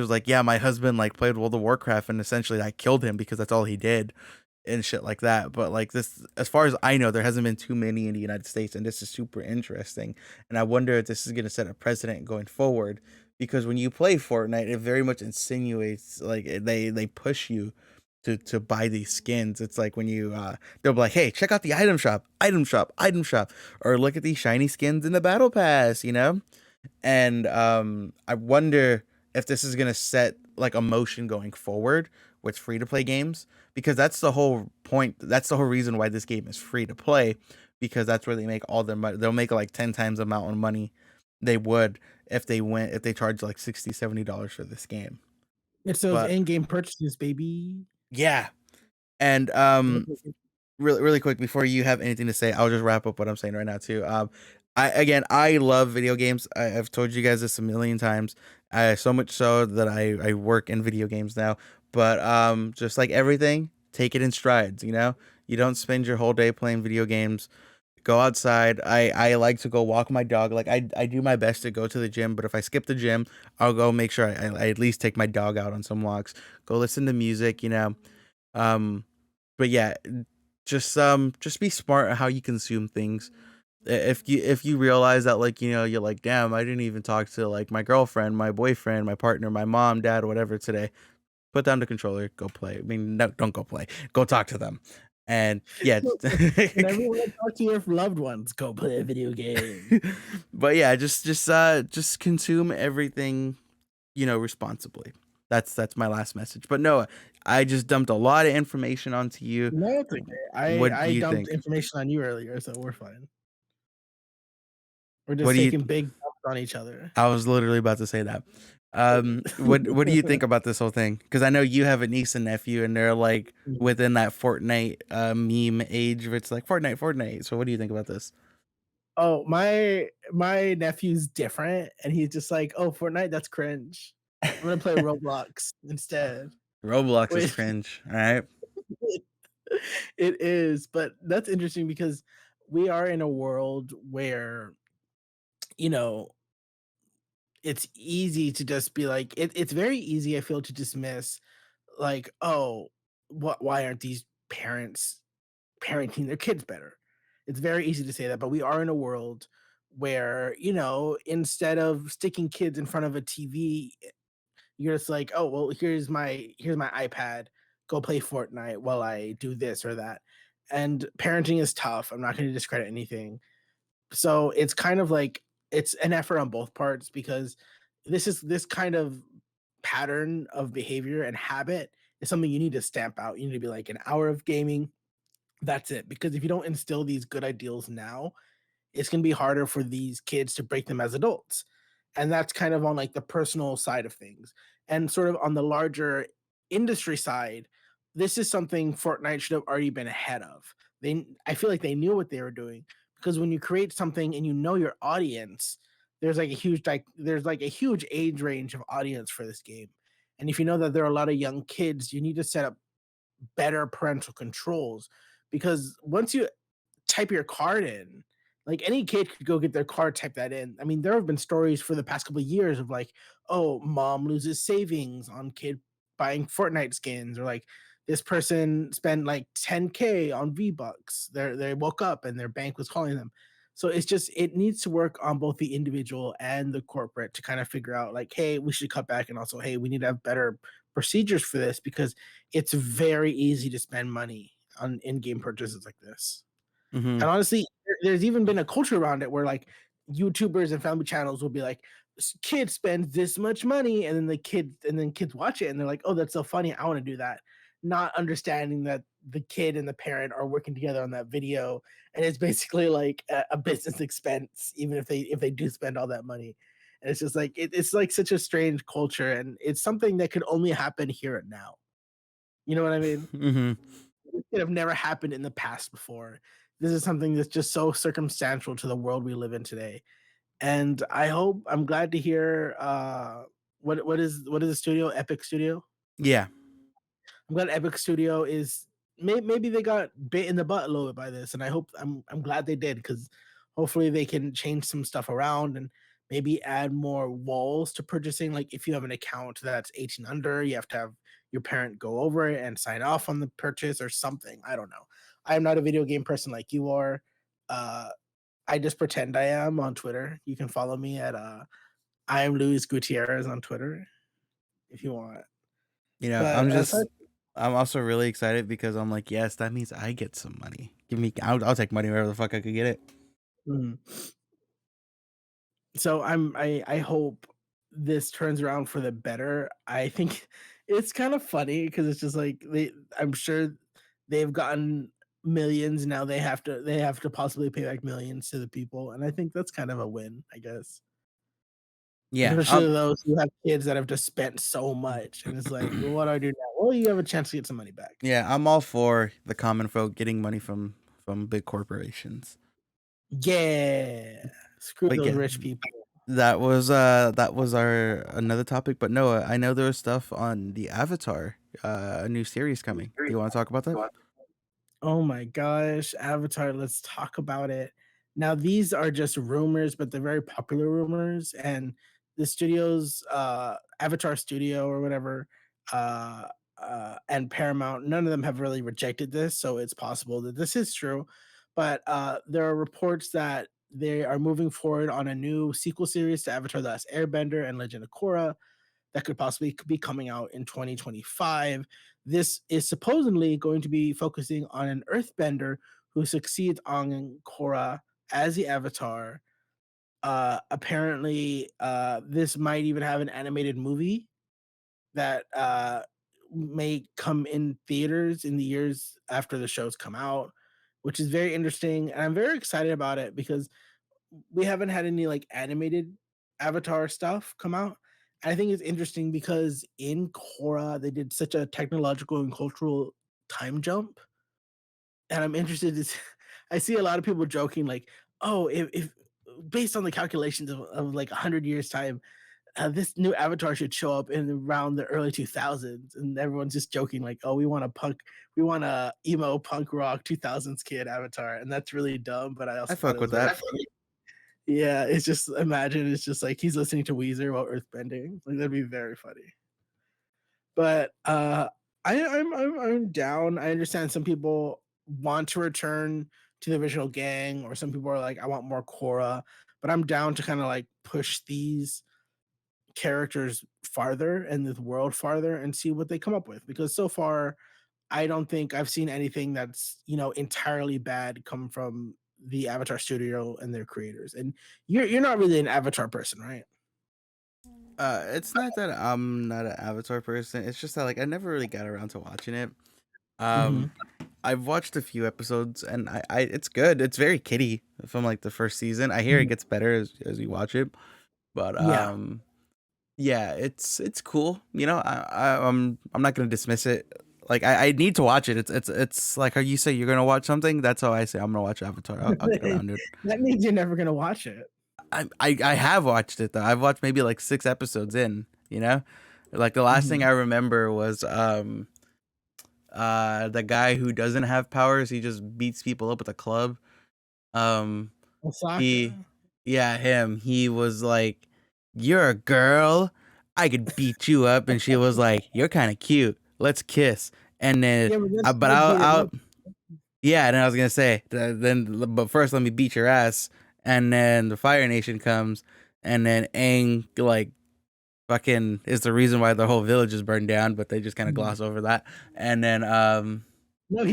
like, yeah, my husband like played World of Warcraft and essentially I killed him because that's all he did and shit like that. But like this, as far as I know, there hasn't been too many in the United States, and this is super interesting. And I wonder if this is going to set a precedent going forward, because when you play Fortnite, it very much insinuates like they push you to buy these skins. It's like when they'll be like, hey, check out the item shop, item shop, item shop, or look at these shiny skins in the battle pass. And I wonder if this is gonna set like a motion going forward with free to play games, because that's the whole point. That's the whole reason why this game is free to play, because that's where they make all their money. They'll make like 10 times the amount of money they would if they charge like $60-$70 for this game. It's those But in-game purchases, baby. yeah, and really quick before you have anything to say, I'll just wrap up what I'm saying right now too. I love video games. I've told you guys this a million times. So much so that I work in video games now. But just like everything, take it in strides. You don't spend your whole day playing video games. go outside. I like to go walk my dog. Like I do my best to go to the gym, but if I skip the gym, I'll go make sure I at least take my dog out on some walks. Go listen to music, you know. Um, but yeah, just be smart at how you consume things. If you realize that, like, you know, you're like, damn, I didn't even talk to like my girlfriend, my boyfriend, my partner, my mom, dad, whatever today. Put down the controller, go play. I mean, no, don't go play. Go talk to them. And yeah, Whenever you want to talk to your loved ones, go play a video game. but yeah, just consume everything, you know, responsibly. That's my last message. But no, I just dumped a lot of information onto you. No, it's okay. What do I you dumped think? information on you earlier, so we're fine. We're What just do you taking big dumps on each other. I was literally about to say that. What do you think about this whole thing? Because I know you have a niece and nephew, and they're like within that Fortnite meme age, where it's like Fortnite, Fortnite. So what do you think about this? Oh, my nephew's different, and he's just like, "Oh, Fortnite, that's cringe. I'm gonna play Roblox instead." Roblox is Which cringe. All right. it is, but that's interesting because we are in a world where, you know, it's easy to just be like it's very easy, I feel, to dismiss like, "Oh, why aren't these parents parenting their kids better?" It's very easy to say that, but we are in a world where, you know, instead of sticking kids in front of a TV, you're just like, "Oh, well, here's my iPad. Go play Fortnite while I do this or that." And parenting is tough. I'm not going to discredit anything. So it's kind of like it's an effort on both parts because this kind of pattern of behavior and habit is something you need to stamp out. You need to be like an hour of gaming, that's it. Because if you don't instill these good ideals now, it's going to be harder for these kids to break them as adults. And that's kind of on like the personal side of things. And sort of on the larger industry side, this is something Fortnite should have already been ahead of. I feel like they knew what they were doing because when you create something and you know your audience, there's like a huge age range of audience for this game. And if you know that there are a lot of young kids, you need to set up better parental controls because once you type your card in. Like any kid could go get their card, type that in. I mean, there have been stories for the past couple of years of like, oh, mom loses savings on kid buying Fortnite skins, or like this person spent like 10K on V Bucks. They woke up and their bank was calling them. So it's just it needs to work on both the individual and the corporate to kind of figure out like, hey, we should cut back, and also, hey, we need to have better procedures for this because it's very easy to spend money on in-game purchases like this. Mm-hmm. And honestly, there's even been a culture around it where like YouTubers and family channels will be like, kid spends this much money, and then kids watch it and they're like, oh, that's so funny. I want to do that. Not understanding that the kid and the parent are working together on that video, and it's basically like a business expense, even if they do spend all that money. And it's just like it's like such a strange culture, and it's something that could only happen here and now. You know what I mean? Mm-hmm. This could have never happened in the past before. This is something that's just so circumstantial to the world we live in today. And I'm glad to hear what is the studio? Epic Studio? Yeah. I'm glad Epic Studio is maybe they got bit in the butt a little bit by this, and I'm glad they did because hopefully they can change some stuff around and maybe add more walls to purchasing. Like if you have an account that's 18 under, you have to have your parent go over it and sign off on the purchase or something. I don't know. I am not a video game person like you are. Uh, I just pretend I am on Twitter. You can follow me at I am Luis Gutierrez on Twitter if you want. You know, But aside I'm also really excited because I'm like, yes, that means I get some money. I'll take money wherever the fuck I could get it. Mhm. So I hope this turns around for the better. I think it's kind of funny because it's just like I'm sure they've gotten millions, now they have to possibly pay back millions to the people, and I think that's kind of a win, I guess. Yeah. Especially those who have kids that have just spent so much, and it's like, "Well, what do I do now?" Well, you have a chance to get some money back. Yeah, I'm all for the common folk getting money from big corporations. Yeah. Screw But those yeah, rich people. that was our another topic. But no, I know there was stuff on the Avatar, a new series coming. Do you want to talk about that? Oh my gosh, Avatar, let's talk about it. Now, these are just rumors, but they're very popular rumors, and the studio's Avatar Studio or whatever, uh, and Paramount, none of them have really rejected this, so it's possible that this is true. But there are reports that they are moving forward on a new sequel series to Avatar: The Last Airbender and Legend of Korra that could possibly be coming out in 2025. This is supposedly going to be focusing on an earthbender who succeeds on Korra as the Avatar. Apparently, this might even have an animated movie that may come in theaters in the years after the shows come out, which is very interesting. And I'm very excited about it because we haven't had any like animated Avatar stuff come out. I think it's interesting because in Korra they did such a technological and cultural time jump, and I'm interested. I see a lot of people joking like, "Oh, if based on the calculations of like 100 years time, this new Avatar should show up in around the early 2000s," and everyone's just joking like, "Oh, we want a emo punk rock 2000s kid Avatar," and that's really dumb. But I I also thought fuck it with was very that. funny. Yeah, it's just imagine it's just like he's listening to Weezer while earthbending. Like that'd be very funny. But I'm down. I understand some people want to return to the original gang, or some people are like, I want more Korra. But I'm down to kind of like push these characters farther and the world farther and see what they come up with. Because so far, I don't think I've seen anything that's entirely bad come from the Avatar studio and their creators. And you're not really an Avatar person, right? It's not that I'm not an Avatar person. It's just that like I never really got around to watching it. Hmm. Um, I've watched a few episodes and I it's good. It's very kiddie from like the first season. I hear it gets better as you watch it, but Yeah. yeah, it's cool. You know, I'm not gonna dismiss it. Like I need to watch it. It's like how you say you're gonna watch something. That's how I say I'm gonna watch Avatar. I'll get around it. That means you're never gonna watch it. I have watched it though. I've watched maybe like 6 episodes in. You know, like the last thing Mhm. I remember was the guy who doesn't have powers. He just beats people up with a club. Um, he Osaka. yeah, him. He was like, "You're a girl. I could beat you up." And she was like, "You're kind of cute. Let's kiss." And then Yeah, but that's but that's being I'll yeah, and I was gonna say then, but first let me beat your ass. And then the Fire Nation comes, and then Aang like fucking is the reason why the whole village is burned down, but they just kind of Mhm. gloss over that. And then No,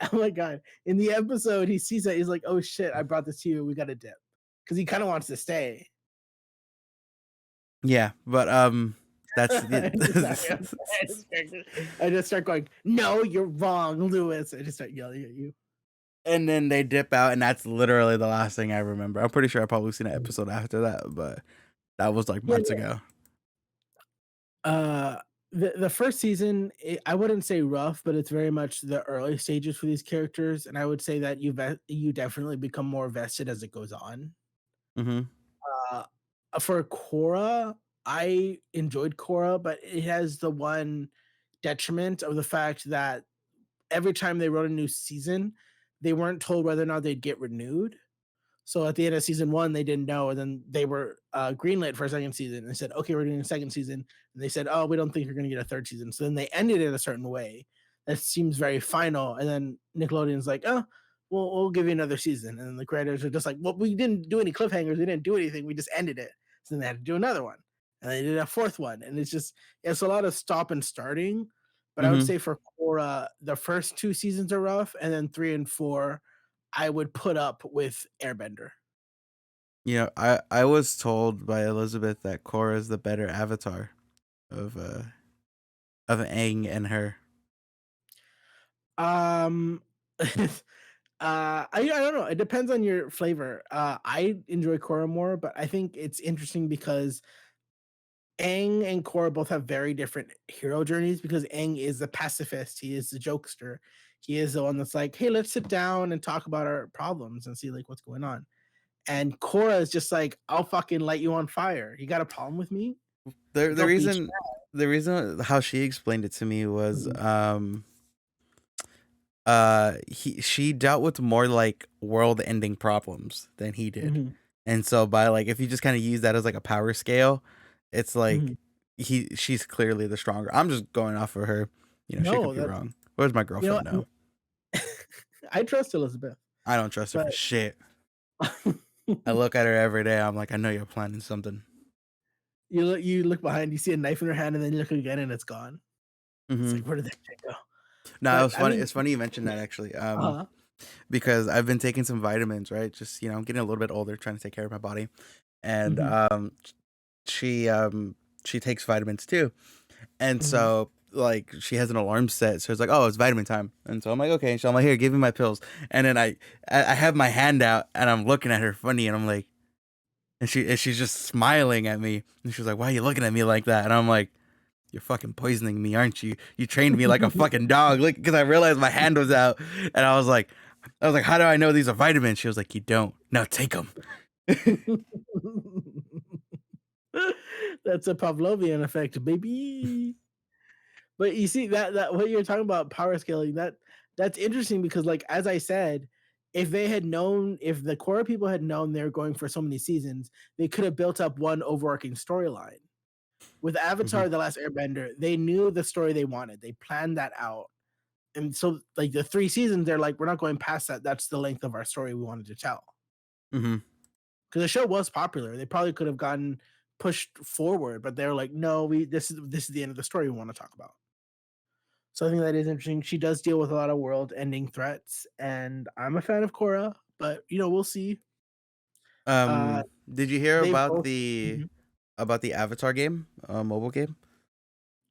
oh my god. In the episode, he sees that, he's like, "Oh shit, I brought this to you, we gotta dip." Because he kinda wants to stay. yeah, but that's I just sorry, it. I just start going, "No, you're wrong, Lewis." I just start yelling at you. And then they dip out, and that's literally the last thing I remember. I'm pretty sure I probably seen an episode after that, but that was like Yeah, months ago. uh, the first season, I wouldn't say rough, but it's very much the early stages for these characters, and I would say that you definitely become more vested as it goes on. Hmm. Uh, for Korra, I enjoyed Korra, but it has the one detriment of the fact that every time they wrote a new season, they weren't told whether or not they'd get renewed. So at the end of season one, they didn't know, and then they were greenlit for a second season. They said, "Okay, we're doing a second season," and they said, "Oh, we don't think you're going to get a third season." So then they ended it a certain way that seems very final, and then Nickelodeon's like, "Oh, we'll give you another season," and then the creators are just like, "Well, we didn't do any cliffhangers, we didn't do anything, we just ended it." So then they had to do another one, and they did a fourth one, and it's a lot of stop and starting. But I would Hmm. say for Korra, the first two seasons are rough, and then three and four, I would put up with Airbender. You know, I was told by Elizabeth that Korra is the better avatar of uh of Aang and her. Um, I don't know. It depends on your flavor. I enjoy Korra more, but I think it's interesting because Aang and Korra both have very different hero journeys. Because Aang is the pacifist, he is the jokester, he is the one that's like, "Hey, let's sit down and talk about our problems and see like what's going on." And Korra is just like, "I'll fucking light you on fire. You got a problem with me? The the Go beat reason the reason how she explained it to me was you." She dealt with more like world ending problems than he did. Mhm, And so by like if you just kind of use that as like a power scale, it's like mhm. she's clearly the stronger. I'm just going off of her. She could No, be that's wrong. Where's my you know girlfriend what? now? I trust Elizabeth, I don't trust her for but shit. I look at her every day. I'm like, I know you're planning something. you look behind, you see a knife in her hand, and then you look again, and it's gone. It's Hmm. like, where did that shit go? No, it But was I funny. mean, It's funny you mentioned that actually. uh Because I've been taking some vitamins, right? Just I'm getting a little bit older, trying to take care of my body, and mhm, she she takes vitamins too, and mhm. so like she has an alarm set, so it's like, oh, it's vitamin time, and so I'm like, okay, so I'm like, here, give me my pills, and then I have my hand out and I'm looking at her funny, and I'm like, and she's just smiling at me, and she's like, why are you looking at me like that? And I'm like, you're fucking poisoning me, aren't you? You trained me like a fucking dog. Look, because I realized my hand was out, and I was like, how do I know these are vitamins? She was like, you don't. Now take them. That's a Pavlovian effect, baby. But you see that what you're talking about power scaling, that's interesting because like as I said, if they had known if the core people had known they were going for so many seasons, they could have built up one overarching storyline. With Hmm. Avatar: The Last Airbender, they knew the story they wanted. They planned that out. And so like the 3 seasons, they're like, we're not going past that. That's the length of our story we wanted to tell. Hmm. Because the show was popular. They probably could have gotten pushed forward, but they're like, no, we this is the end of the story we want to talk about. So I think that is interesting. She does deal with a lot of world-ending threats, and I'm a fan of Korra, but we'll see. Uh, Did you hear they about both. the Mhm. Avatar game, mobile game?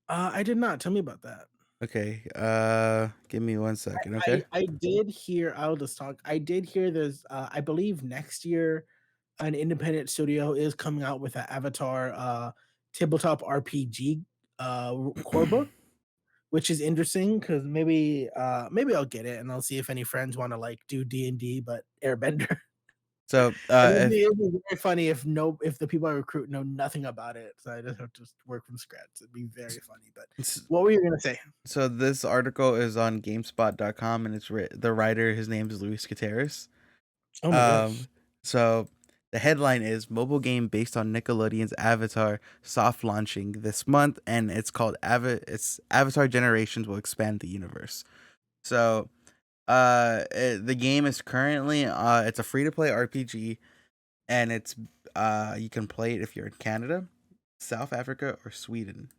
I did not. Tell me about that. Okay. Give me one second. Okay. I did hear. I'll just talk. I did hear there's. I believe next year, an independent studio is coming out with an Avatar tabletop RPG core book, which is interesting because maybe I'll get it and I'll see if any friends want to like do D&D but Airbender. So, And if it'd be very funny if the people I recruit know nothing about it, so I just have to work from scratch. It'd be very funny. But what were you gonna say? so this article is on GameSpot.com, and the writer. His name is Luis Gutierrez. Oh my gosh. Um, so the headline is mobile game based on Nickelodeon's Avatar soft launching this month, and it's called It's Avatar Generations will expand the universe. So, the game is currently it's a free to play RPG, and it's you can play it if you're in Canada, South Africa, or Sweden.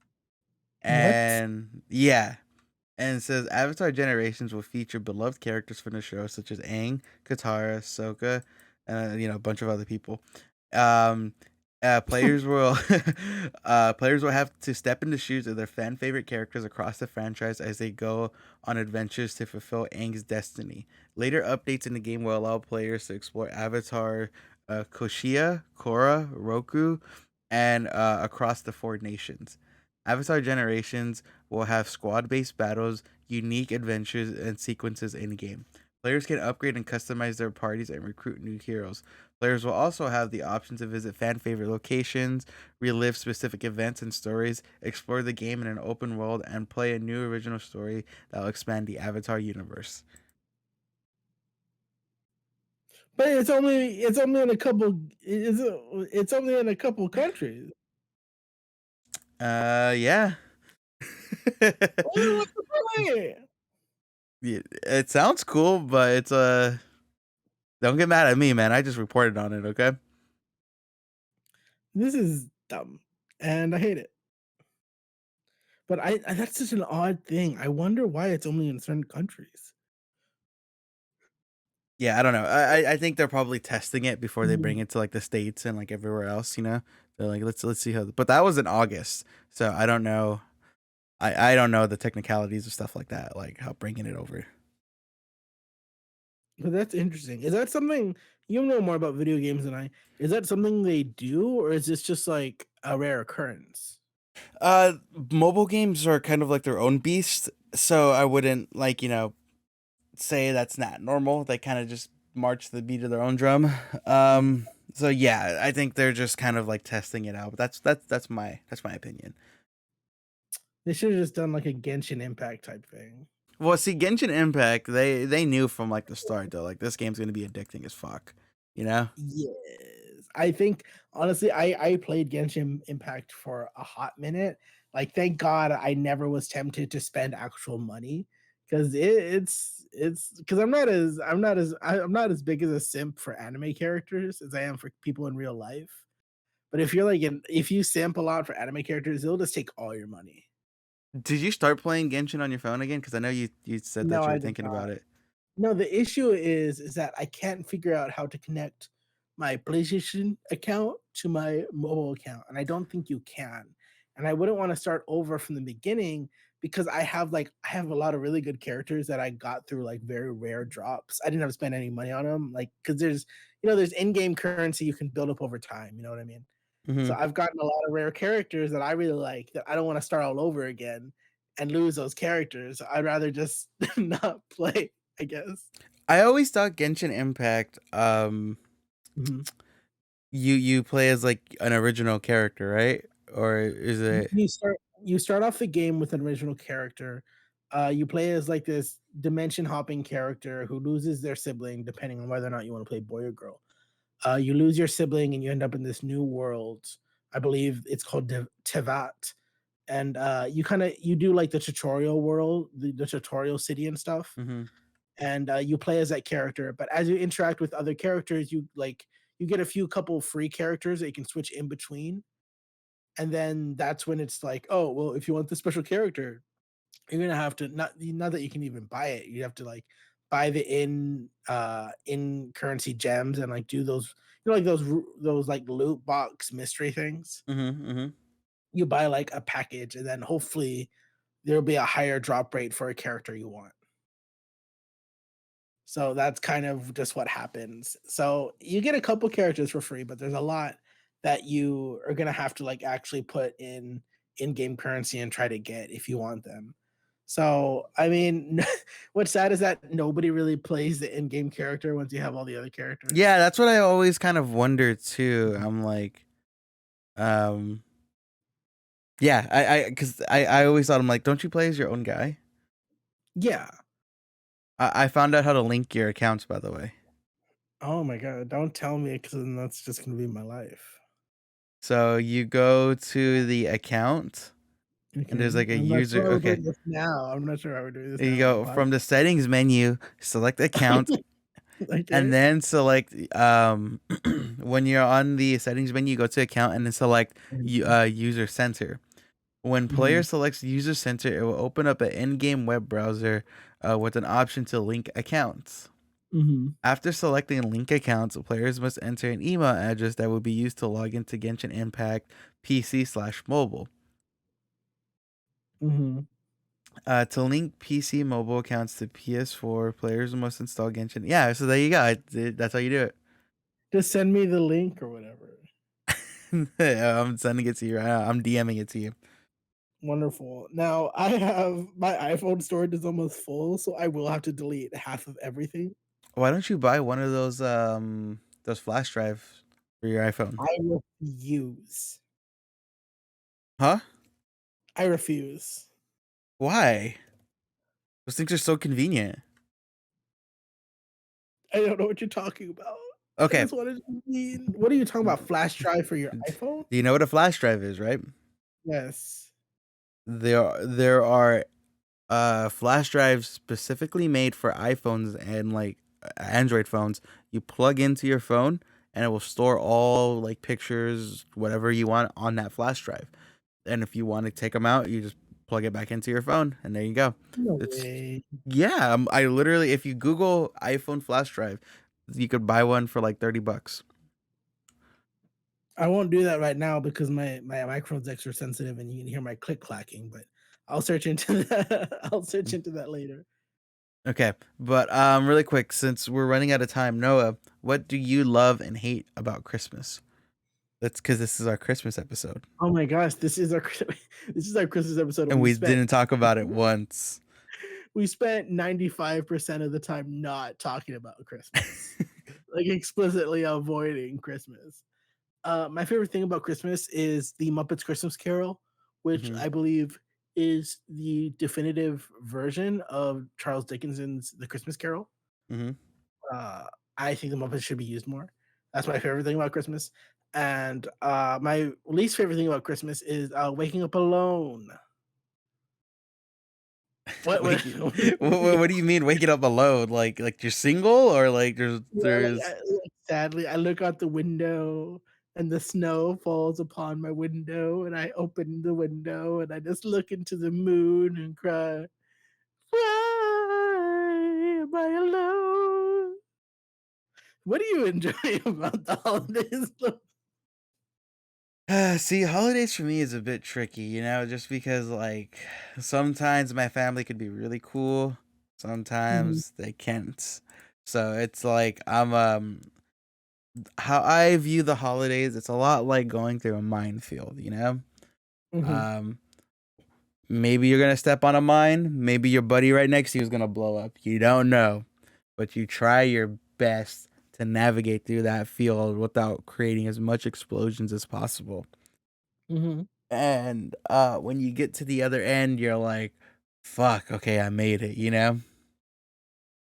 What? And yeah, and it says Avatar Generations will feature beloved characters from the show such as Aang, Katara, Sokka, and a bunch of other people. Um, players will players will have to step in the shoes of their fan favorite characters across the franchise as they go on adventures to fulfill Aang's destiny. Later updates in the game will allow players to explore Avatar, Koshia, Korra, Roku, and across the four nations. Avatar Generations will have squad based battles, unique adventures, and sequences in game. Players can upgrade and customize their parties and recruit new heroes. Players will also have the option to visit fan favorite locations, relive specific events and stories, explore the game in an open world, and play a new original story that will expand the Avatar universe. But it's only in a couple it's only in a couple countries. Yeah. What's the point? Yeah, it sounds cool, but it's don't get mad at me, man. I just reported on it, okay? This is dumb, and I hate it. But that's such an odd thing. I wonder why it's only in certain countries. Yeah, I don't know. I think they're probably testing it before they bring Mhm. it to like the states and like everywhere else. They're like, let's see how. But that was in August, so I don't know. I don't know the technicalities of stuff like that, like how bringing it over. But that's interesting. Is that something you know more about video games than I? Is that something they do, or is this just like a rare occurrence? Uh, Mobile games are kind of like their own beast, so I wouldn't like say that's not normal. They kind of just march to the beat of their own drum. Mm. So yeah, I think they're just kind of like testing it out. But that's my opinion. They should have just done like a Genshin Impact type thing. Well, see, Genshin Impact, they knew from like the start though, like this game's gonna be addicting as fuck. You know? Yes. I think honestly, I played Genshin Impact for a hot minute. Like, thank God I never was tempted to spend actual money because it's because I'm not as big as a simp for anime characters as I am for people in real life. But if you're if you simp a lot for anime characters, they'll just take all your money. Did you start playing Genshin on your phone again? Because I know you said No, that you were I did thinking not. about it. No, the issue is that I can't figure out how to connect my PlayStation account to my mobile account, and I don't think you can. And I wouldn't wanna start over from the beginning because I have a lot of really good characters that I got through, like, very rare drops. I didn't have to spend any money on them, like, because there's in-game currency you can build up over time, you know what I mean? So Hmm. I've gotten a lot of rare characters that I really like that I don't wanna start all over again and lose those characters. I'd rather just not play, I guess. I always thought Genshin Impact, Mhm. you play as like an original character, right? Or is You it? you start off the game with an original character. You play as, like, this dimension hopping character who loses their sibling depending on whether or not you wanna play boy or girl. You lose your sibling and you end up in this new world. I believe it's called Tevat, and, you do, like, the tutorial world, the tutorial city and stuff, Hmm. and, you play as that character, but as you interact with other characters, you get a few couple free characters that you can switch in between, and then that's when it's like, "Oh, well, if you want this special character, you're gonna have to," not that you can even buy it, you have to, like, buy the in currency gems and, like, do those like, those, like, loot box mystery things? Hmm. Hmm. You buy, like, a package, and then hopefully there'll be a higher drop rate for a character you want. So that's kind of just what happens. So you get a couple characters for free, but there's a lot that you are gonna have to, like, actually put in-game currency and try to get if you want them. So, I mean, what's sad is that nobody really plays the in-game character once you have all the other Yeah, characters. that's what I always kind of wondered too. I'm like, um, yeah, because I always thought I'm like, don't you play as your own guy? Yeah. I found out how to link your accounts, by the way. Oh my god, don't tell me because then that's just gonna be my life. So you go to the account, and Okay. there's like a I'm not user. sure how we're Okay, doing this now. I'm not sure how we're doing this you now on the go from the settings menu, select account, podcast. and Okay. then select when you're on the settings menu, go to account and then select user center. When player Mhm. selects user center, it will open up an in-game web browser with an option to link accounts. Mhm. After selecting link accounts, players must enter an email address that will be used to log into Genshin Impact PC/mobile. Mhm. To link PC mobile accounts to PS4, players must install Genshin. Yeah, so there you go. That's how you do Just send me the link or whatever. it. I'm sending it to you right now. I'm DMing it to you. Wonderful. Now I have my iPhone storage is almost full, so I will have to delete half of everything. Why don't you buy one of those flash drives for your iPhone? I refuse. Huh? I refuse. Why? Those things are so convenient. I don't know what you're talking about. I Okay. just wanted to mean what are you talking about? Flash drive for your Do iPhone? you know what a flash drive is, right? Yes. There are flash drives specifically made for iPhones and like Android phones. You plug into your phone and it will store all like pictures, whatever you want on that flash drive. And if you want to take them out, you just plug it back into your phone and there you go. No It's way. yeah, I literally if you Google iPhone flash drive, you could buy one for like $30. I won't do that right now because my microphone's extra sensitive and you can hear my click clacking, but I'll search into that. I'll search into that later. Okay, but really quick, since we're running out of time, Noah, what do you love and hate about Christmas? That's because this is our Christmas episode, Oh my gosh, this is our this is our Christmas episode, and and we didn't talk about it once. we spent 95% of the time not talking about Christmas, like explicitly avoiding Christmas. My favorite thing about Christmas is the Muppets Christmas Carol, which Hmm. I believe is the definitive version of Charles Dickens's The Christmas Carol. Mhm. Uh, I think the Muppets should be used more. That's my favorite thing about Christmas. And my least favorite thing about Christmas is waking up alone. What Wake yeah, what do you mean waking up alone? Like you're single or like there's like, sadly, I look out the window and the snow falls upon my window, and I open the window and I just look into the moon and cry, "Why am I alone?" What do you enjoy about the holidays? See, holidays for me is a bit tricky, just because like sometimes my family could be really cool, Mhm, sometimes they can't. So it's like how I view the holidays, it's a lot like going through a minefield. mhm, Um Maybe you're gonna step on a mine, maybe your buddy right next to you is gonna blow up. You don't know. But you try your best to navigate through that field without creating as much explosions as possible. mhm, And when you get to the other end, you're like, fuck, okay, I made it.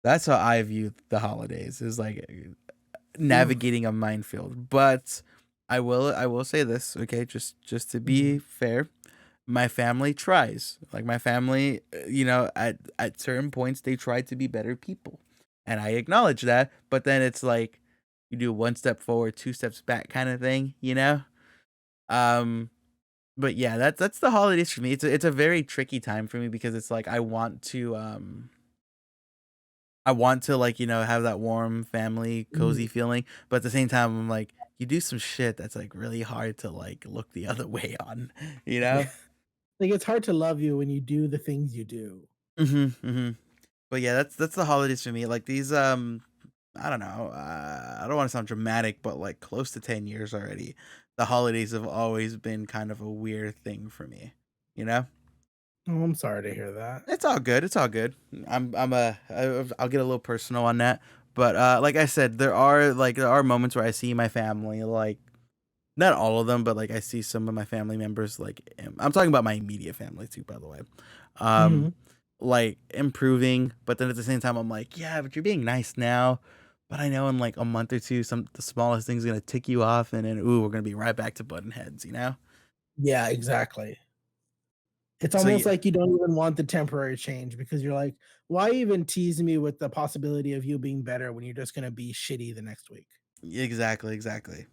That's how I view the holidays, is like oof, navigating a minefield. But I will say this, okay, just to be mhm, fair, my family tries. Like my family, at certain points they try to be better people. And I acknowledge that, but then it's like you do one step forward, two steps back kind of thing. Um but yeah, that's the holidays for me. It's a very tricky time for me because it's like I want to like, have that warm family cozy mhm. feeling, but at the same time I'm like you do some shit that's like really hard to like look the other way on, you Yeah, know? like, it's hard to love you when you do the things you do. Mhm. Mhm. But yeah, that's the holidays for me. Like these I don't know. I don't want to sound dramatic, but like close to 10 years already. The holidays have always been kind of a weird thing for me, you know? Oh, I'm sorry to hear that. It's all good. It's all good. I'll get a little personal on that. But like I said, there are moments where I see my family, like not all of them, but like I see some of my family members, like I'm talking about my immediate family too, by the way. Um Mhm. like improving, but then at the same time I'm like, yeah, but you're being nice now. But I know in like a month or two, the smallest thing's gonna tick you off, and then ooh, we're gonna be right back to button heads. Yeah, exactly. It's So almost yeah, like you don't even want the temporary change because you're like, "Why even tease me with the possibility of you being better when you're just gonna be shitty the next week?" exactly, exactly.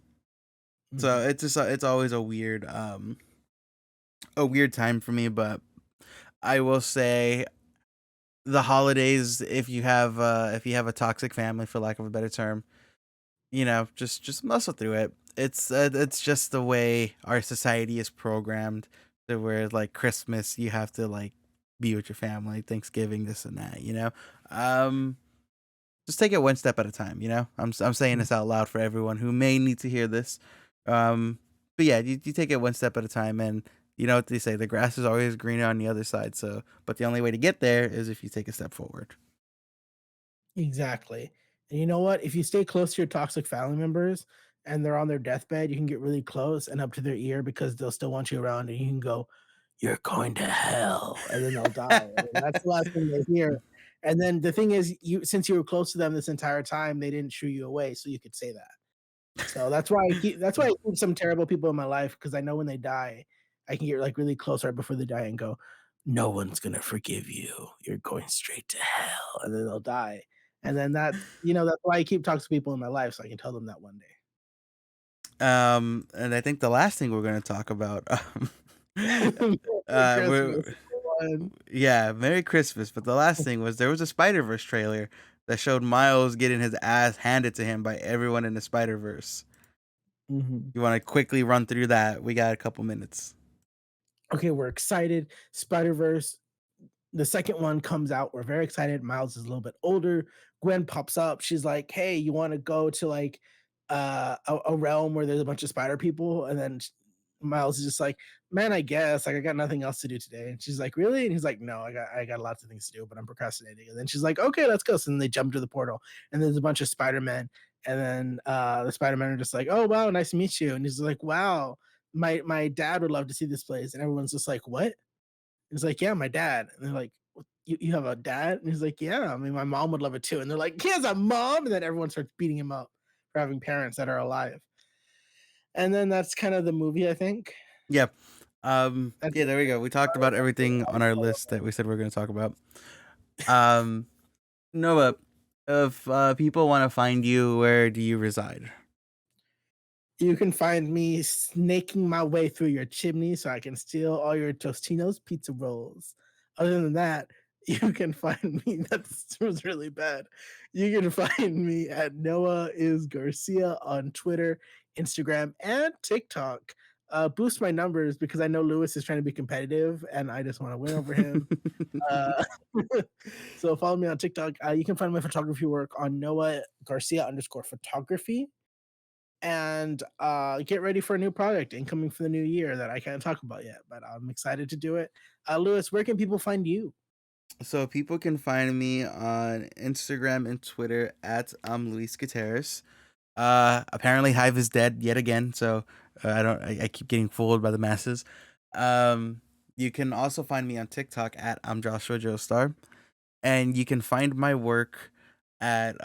So Mhm, it's always a weird time for me, but I will say the holidays, if you have a toxic family, for lack of a better term, just muscle through it. It's just the way our society is programmed, to where like Christmas you have to like be with your family, Thanksgiving this and that. Um just take it one step at a time. I'm saying mhm. this out loud for everyone who may need to hear this. Um but yeah, you take it one step at a time, and you know what they say, the grass is always greener on the other side, but the only way to get there is if you take a step forward. Exactly. And you know what? If you stay close to your toxic family members and they're on their deathbed, you can get really close and up to their ear because they'll still want you around and you can go, "You're going to hell," and then they'll die, and that's the last thing they hear. And then the thing is, since you were close to them this entire time, they didn't shoo you away, so you could say that. So that's why I keep some terrible people in my life because I know when they die, I can get, like, really close right before they die and go, "No one's gonna forgive you. You're going straight to hell," and then they'll die. And then that's why I keep toxic people in my life so I can tell them that one day. And I think the last thing we're gonna talk about, Merry we're Christmas, everyone. yeah, Merry Christmas. But the last thing was there was a Spider Verse trailer that showed Miles getting his ass handed to him by everyone in the Spider Verse. Mhm. You want to quickly run through that? We got a couple minutes. Okay, we're excited. Spider-Verse, the second one comes out. We're very excited. Miles is a little bit older. Gwen pops up. She's like, "Hey, you want to go to like a realm where there's a bunch of spider people?" And then Miles is just like, "Man, I guess like I got nothing else to do today." And she's like, "Really?" And he's like, "No, I got lots of things to do, but I'm procrastinating." And then she's like, "Okay, let's go." So then they jump to the portal, and there's a bunch of Spider-Men. And then the Spider-Men are just like, "Oh wow, nice to meet you." And he's like, "Wow, my dad would love to see this place." And everyone's just like, "What?" He's like, yeah, my dad. And they're like, "What, you have a dad? And he's like, yeah, I mean, my mom would love it too. And they're like, he has a mom. And then everyone starts beating him up for having parents that are alive. And then that's kind of the movie, I think. Yeah. That's Yeah, there we go. We talked about everything on our list that we said we are going to talk about. Um, Noah, if people want to find you, where do you reside? You can find me snaking my way through your chimney so I can steal all your Tostino's pizza rolls. Other than that, you can find me. That was really bad. You can find me at Noah is Garcia on Twitter, Instagram, and TikTok. Boost my numbers because I know Lewis is trying to be competitive and I just want to win over him. Uh, so follow me on TikTok. You can find my photography work on Noah Garcia _photography, and get ready for a new project incoming for the new year that I can't talk about yet, but I'm excited to do it. Lewis, where can people find you? So people can find me on Instagram and Twitter at Luis Gutierrez. Apparently Hive is dead yet again, so I keep getting fooled by the masses. You can also find me on TikTok at Joshua Joestar, and you can find my work at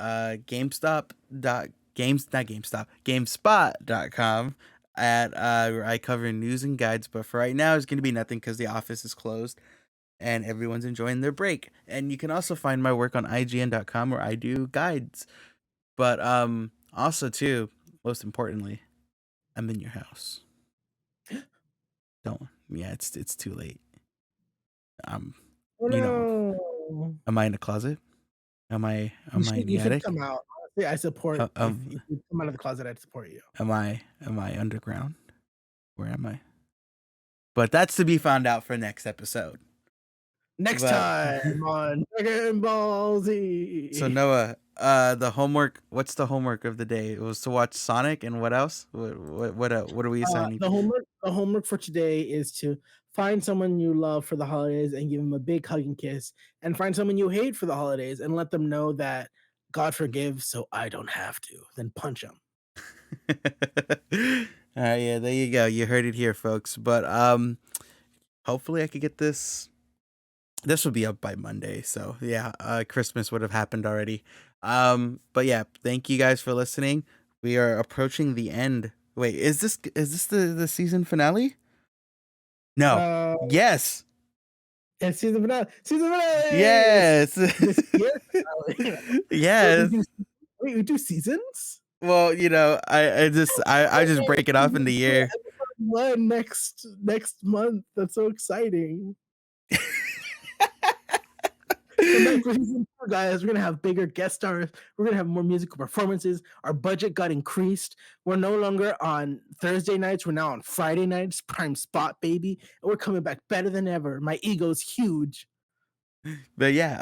GameSpot.com at where I cover news and guides. But for right now, it's going to be nothing because the office is closed and everyone's enjoying their break. And you can also find my work on IGN.com where I do guides. But also too, most importantly, I'm in your house. Don't yeah, it's too late. Um, Oh you know, no! am I in the closet? Am I in the You should attic? come out. Honestly, I support if Um, you come out of the closet. I'd support you. am I underground? Where am I? But that's to be found out for next episode. Next But time on Dragon Ball so Z. Noah, the homework. What's the homework of the day? It was to watch Sonic, and what else? What are we assigning? The homework for today is to find someone you love for the holidays and give them a big hug and kiss, and find someone you hate for the holidays and let them know that God forgives, so I don't have to. Then punch them. All right, yeah, there you go. You heard it here, folks. But hopefully I could get this. This will be up by Monday, so yeah, Christmas would have happened already. But yeah, thank you guys for listening. We are approaching the end. Wait, is this the season finale? No. Uh, Yes. and season finale. Season finale. Yes. This year. Wait, Yes. we do seasons. Well, I just break it off in the year. Episode one next month. That's so exciting. Come back for season 2, guys. We're gonna have bigger guest stars. We're gonna have more musical performances. Our budget got increased. We're no longer on Thursday nights. We're now on Friday nights. Prime spot, baby. And we're coming back better than ever. My ego's huge. But yeah,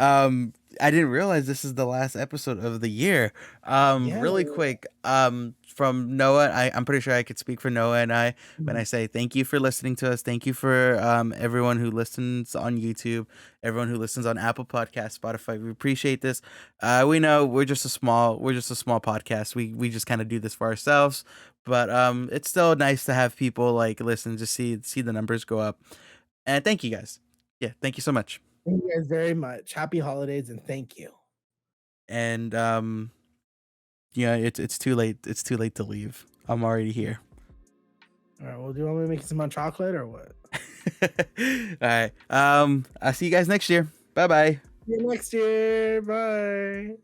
I didn't realize this is the last episode of the year. Yeah. Really quick, from Noah, I'm pretty sure I could speak for Noah and I when I say thank you for listening to us. Thank you for everyone who listens on YouTube, everyone who listens on Apple Podcasts, Spotify. We appreciate this. We know we're just a small podcast. We just kind of do this for ourselves, but it's still nice to have people like listen to see the numbers go up. And thank you guys. Yeah, thank you so much. Thank you guys very much. Happy holidays and thank you. And yeah, it's too late. It's too late to leave. I'm already here. All right. Well, do you want me to make some hot chocolate or what? All right. I'll see you guys next year. Bye bye. See you next year. Bye.